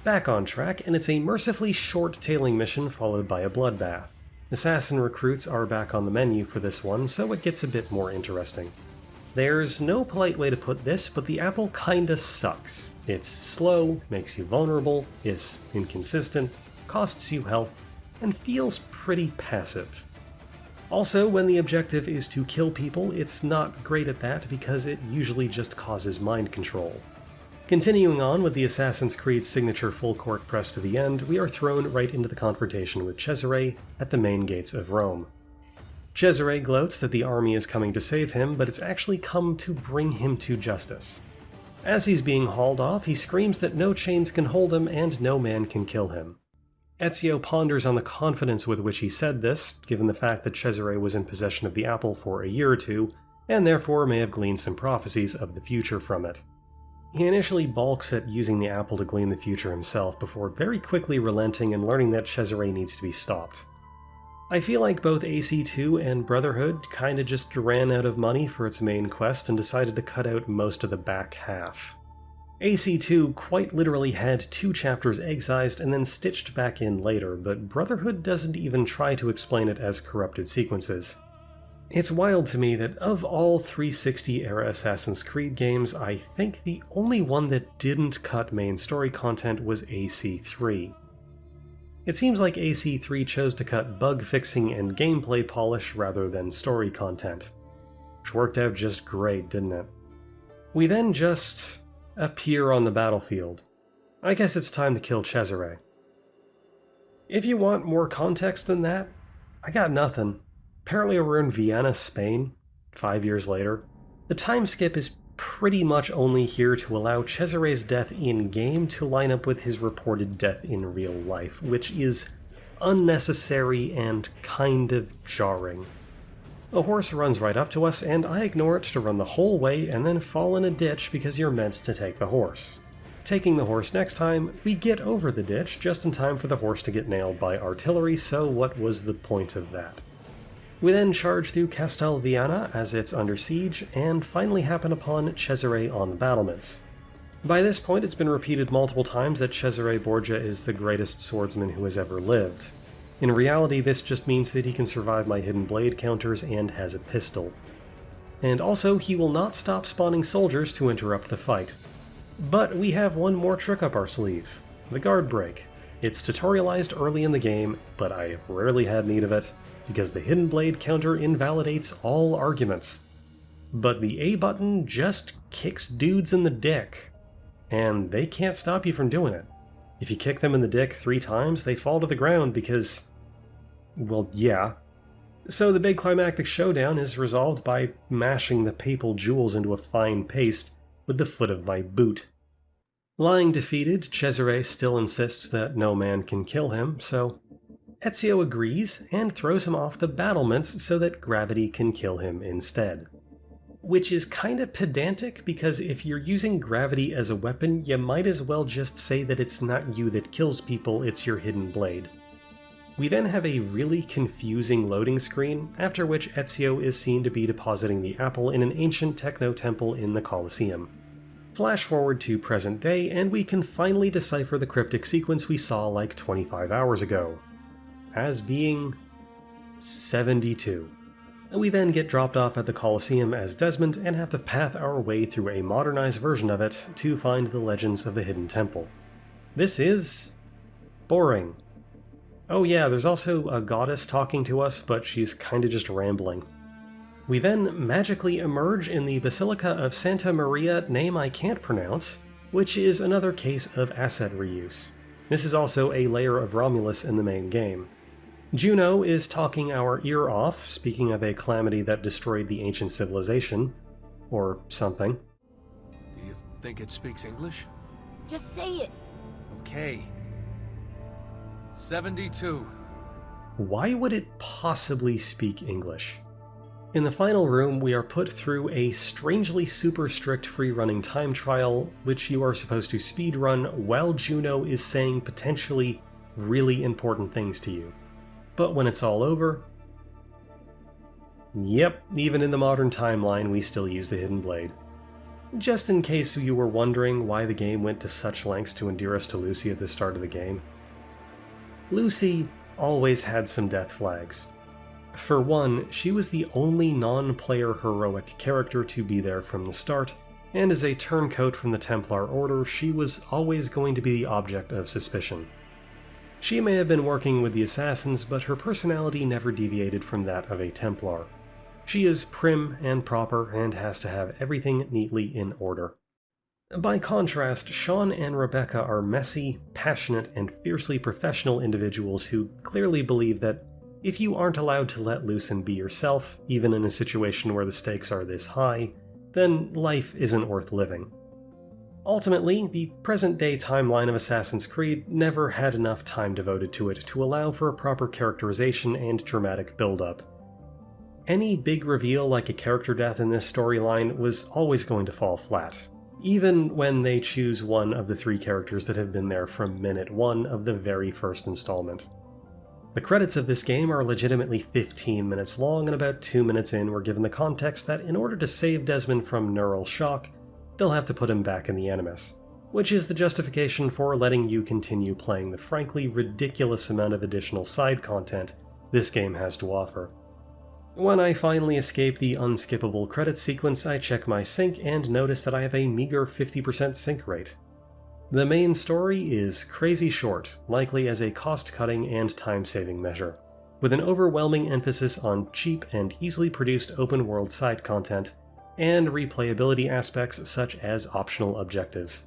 Back on track, and it's a mercifully short-tailing mission followed by a bloodbath. Assassin recruits are back on the menu for this one, so it gets a bit more interesting. There's no polite way to put this, but the apple kinda sucks. It's slow, makes you vulnerable, is inconsistent, costs you health, and feels pretty passive. Also, when the objective is to kill people, it's not great at that because it usually just causes mind control. Continuing on with the Assassin's Creed signature full court press to the end, we are thrown right into the confrontation with Cesare at the main gates of Rome. Cesare gloats that the army is coming to save him, but it's actually come to bring him to justice. As he's being hauled off, he screams that no chains can hold him and no man can kill him. Ezio ponders on the confidence with which he said this, given the fact that Cesare was in possession of the apple for a year or two, and therefore may have gleaned some prophecies of the future from it. He initially balks at using the apple to glean the future himself, before very quickly relenting and learning that Cesare needs to be stopped. I feel like both AC2 and Brotherhood kinda just ran out of money for its main quest and decided to cut out most of the back half. AC2 quite literally had 2 chapters excised and then stitched back in later, but Brotherhood doesn't even try to explain it as corrupted sequences. It's wild to me that of all 360-era Assassin's Creed games, I think the only one that didn't cut main story content was AC3. It seems like AC3 chose to cut bug fixing and gameplay polish rather than story content. Which worked out just great, didn't it? We then just appear on the battlefield. I guess it's time to kill Cesare. If you want more context than that, I got nothing. Apparently we're in Vienna, Spain, 5 years later. The time skip is pretty much only here to allow Cesare's death in-game to line up with his reported death in real life, which is unnecessary and kind of jarring. A horse runs right up to us, and I ignore it to run the whole way and then fall in a ditch because you're meant to take the horse. Taking the horse next time, we get over the ditch just in time for the horse to get nailed by artillery, so what was the point of that? We then charge through Castelviana as it's under siege, and finally happen upon Cesare on the battlements. By this point it's been repeated multiple times that Cesare Borgia is the greatest swordsman who has ever lived. In reality, this just means that he can survive my hidden blade counters and has a pistol. And also, he will not stop spawning soldiers to interrupt the fight. But we have one more trick up our sleeve, the guard break. It's tutorialized early in the game, but I rarely had need of it, because the hidden blade counter invalidates all arguments. But the A button just kicks dudes in the dick, and they can't stop you from doing it. If you kick them in the dick 3 times, they fall to the ground because, well, yeah. So the big climactic showdown is resolved by mashing the papal jewels into a fine paste with the foot of my boot. Lying defeated, Cesare still insists that no man can kill him, so Ezio agrees and throws him off the battlements so that gravity can kill him instead. Which is kinda pedantic, because if you're using gravity as a weapon, you might as well just say that it's not you that kills people, it's your hidden blade. We then have a really confusing loading screen, after which Ezio is seen to be depositing the apple in an ancient techno temple in the Colosseum. Flash forward to present day, and we can finally decipher the cryptic sequence we saw like 25 hours ago, as being 72. We then get dropped off at the Colosseum as Desmond and have to path our way through a modernized version of it to find the legends of the Hidden Temple. This is boring. Oh yeah, there's also a goddess talking to us, but she's kinda just rambling. We then magically emerge in the Basilica of Santa Maria, name I can't pronounce, which is another case of asset reuse. This is also a layer of Romulus in the main game. Juno is talking our ear off, speaking of a calamity that destroyed the ancient civilization. Or something. Do you think it speaks English? Just say it. Okay. 72. Why would it possibly speak English? In the final room, we are put through a strangely super strict free-running time trial, which you are supposed to speedrun while Juno is saying potentially really important things to you. But when it's all over... Yep, even in the modern timeline, we still use the Hidden Blade. Just in case you were wondering why the game went to such lengths to endear us to Lucy at the start of the game. Lucy always had some death flags. For one, she was the only non-player heroic character to be there from the start, and as a turncoat from the Templar Order, she was always going to be the object of suspicion. She may have been working with the assassins, but her personality never deviated from that of a Templar. She is prim and proper and has to have everything neatly in order. By contrast, Sean and Rebecca are messy, passionate, and fiercely professional individuals who clearly believe that if you aren't allowed to let loose and be yourself, even in a situation where the stakes are this high, then life isn't worth living. Ultimately, the present-day timeline of Assassin's Creed never had enough time devoted to it to allow for a proper characterization and dramatic build-up. Any big reveal like a character death in this storyline was always going to fall flat, even when they choose one of the three characters that have been there from minute one of the very first installment. The credits of this game are legitimately 15 minutes long, and about 2 minutes in we're given the context that in order to save Desmond from neural shock, they'll have to put him back in the Animus, which is the justification for letting you continue playing the frankly ridiculous amount of additional side content this game has to offer. When I finally escape the unskippable credits sequence, I check my sync and notice that I have a meager 50% sync rate. The main story is crazy short, likely as a cost-cutting and time-saving measure, with an overwhelming emphasis on cheap and easily produced open-world side content, and replayability aspects such as optional objectives.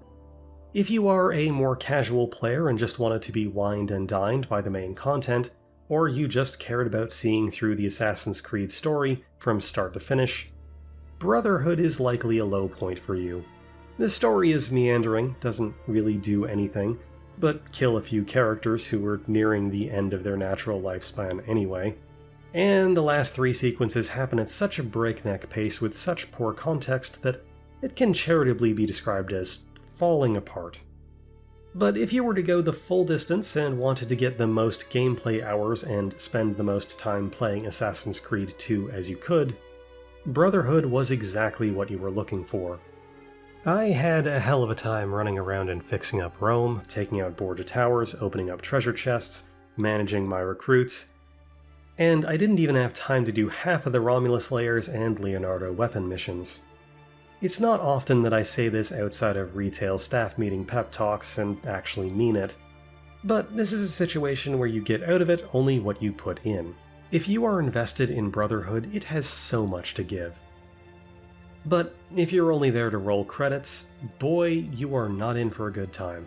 If you are a more casual player and just wanted to be wined and dined by the main content, or you just cared about seeing through the Assassin's Creed story from start to finish, Brotherhood is likely a low point for you. The story is meandering, doesn't really do anything, but kill a few characters who were nearing the end of their natural lifespan anyway. And the last three sequences happen at such a breakneck pace with such poor context that it can charitably be described as falling apart. But if you were to go the full distance and wanted to get the most gameplay hours and spend the most time playing Assassin's Creed 2 as you could, Brotherhood was exactly what you were looking for. I had a hell of a time running around and fixing up Rome, taking out Borgia Towers, opening up treasure chests, managing my recruits, and I didn't even have time to do half of the Romulus lairs and Leonardo weapon missions. It's not often that I say this outside of retail staff meeting pep talks and actually mean it, but this is a situation where you get out of it only what you put in. If you are invested in Brotherhood, it has so much to give. But if you're only there to roll credits, boy, you are not in for a good time.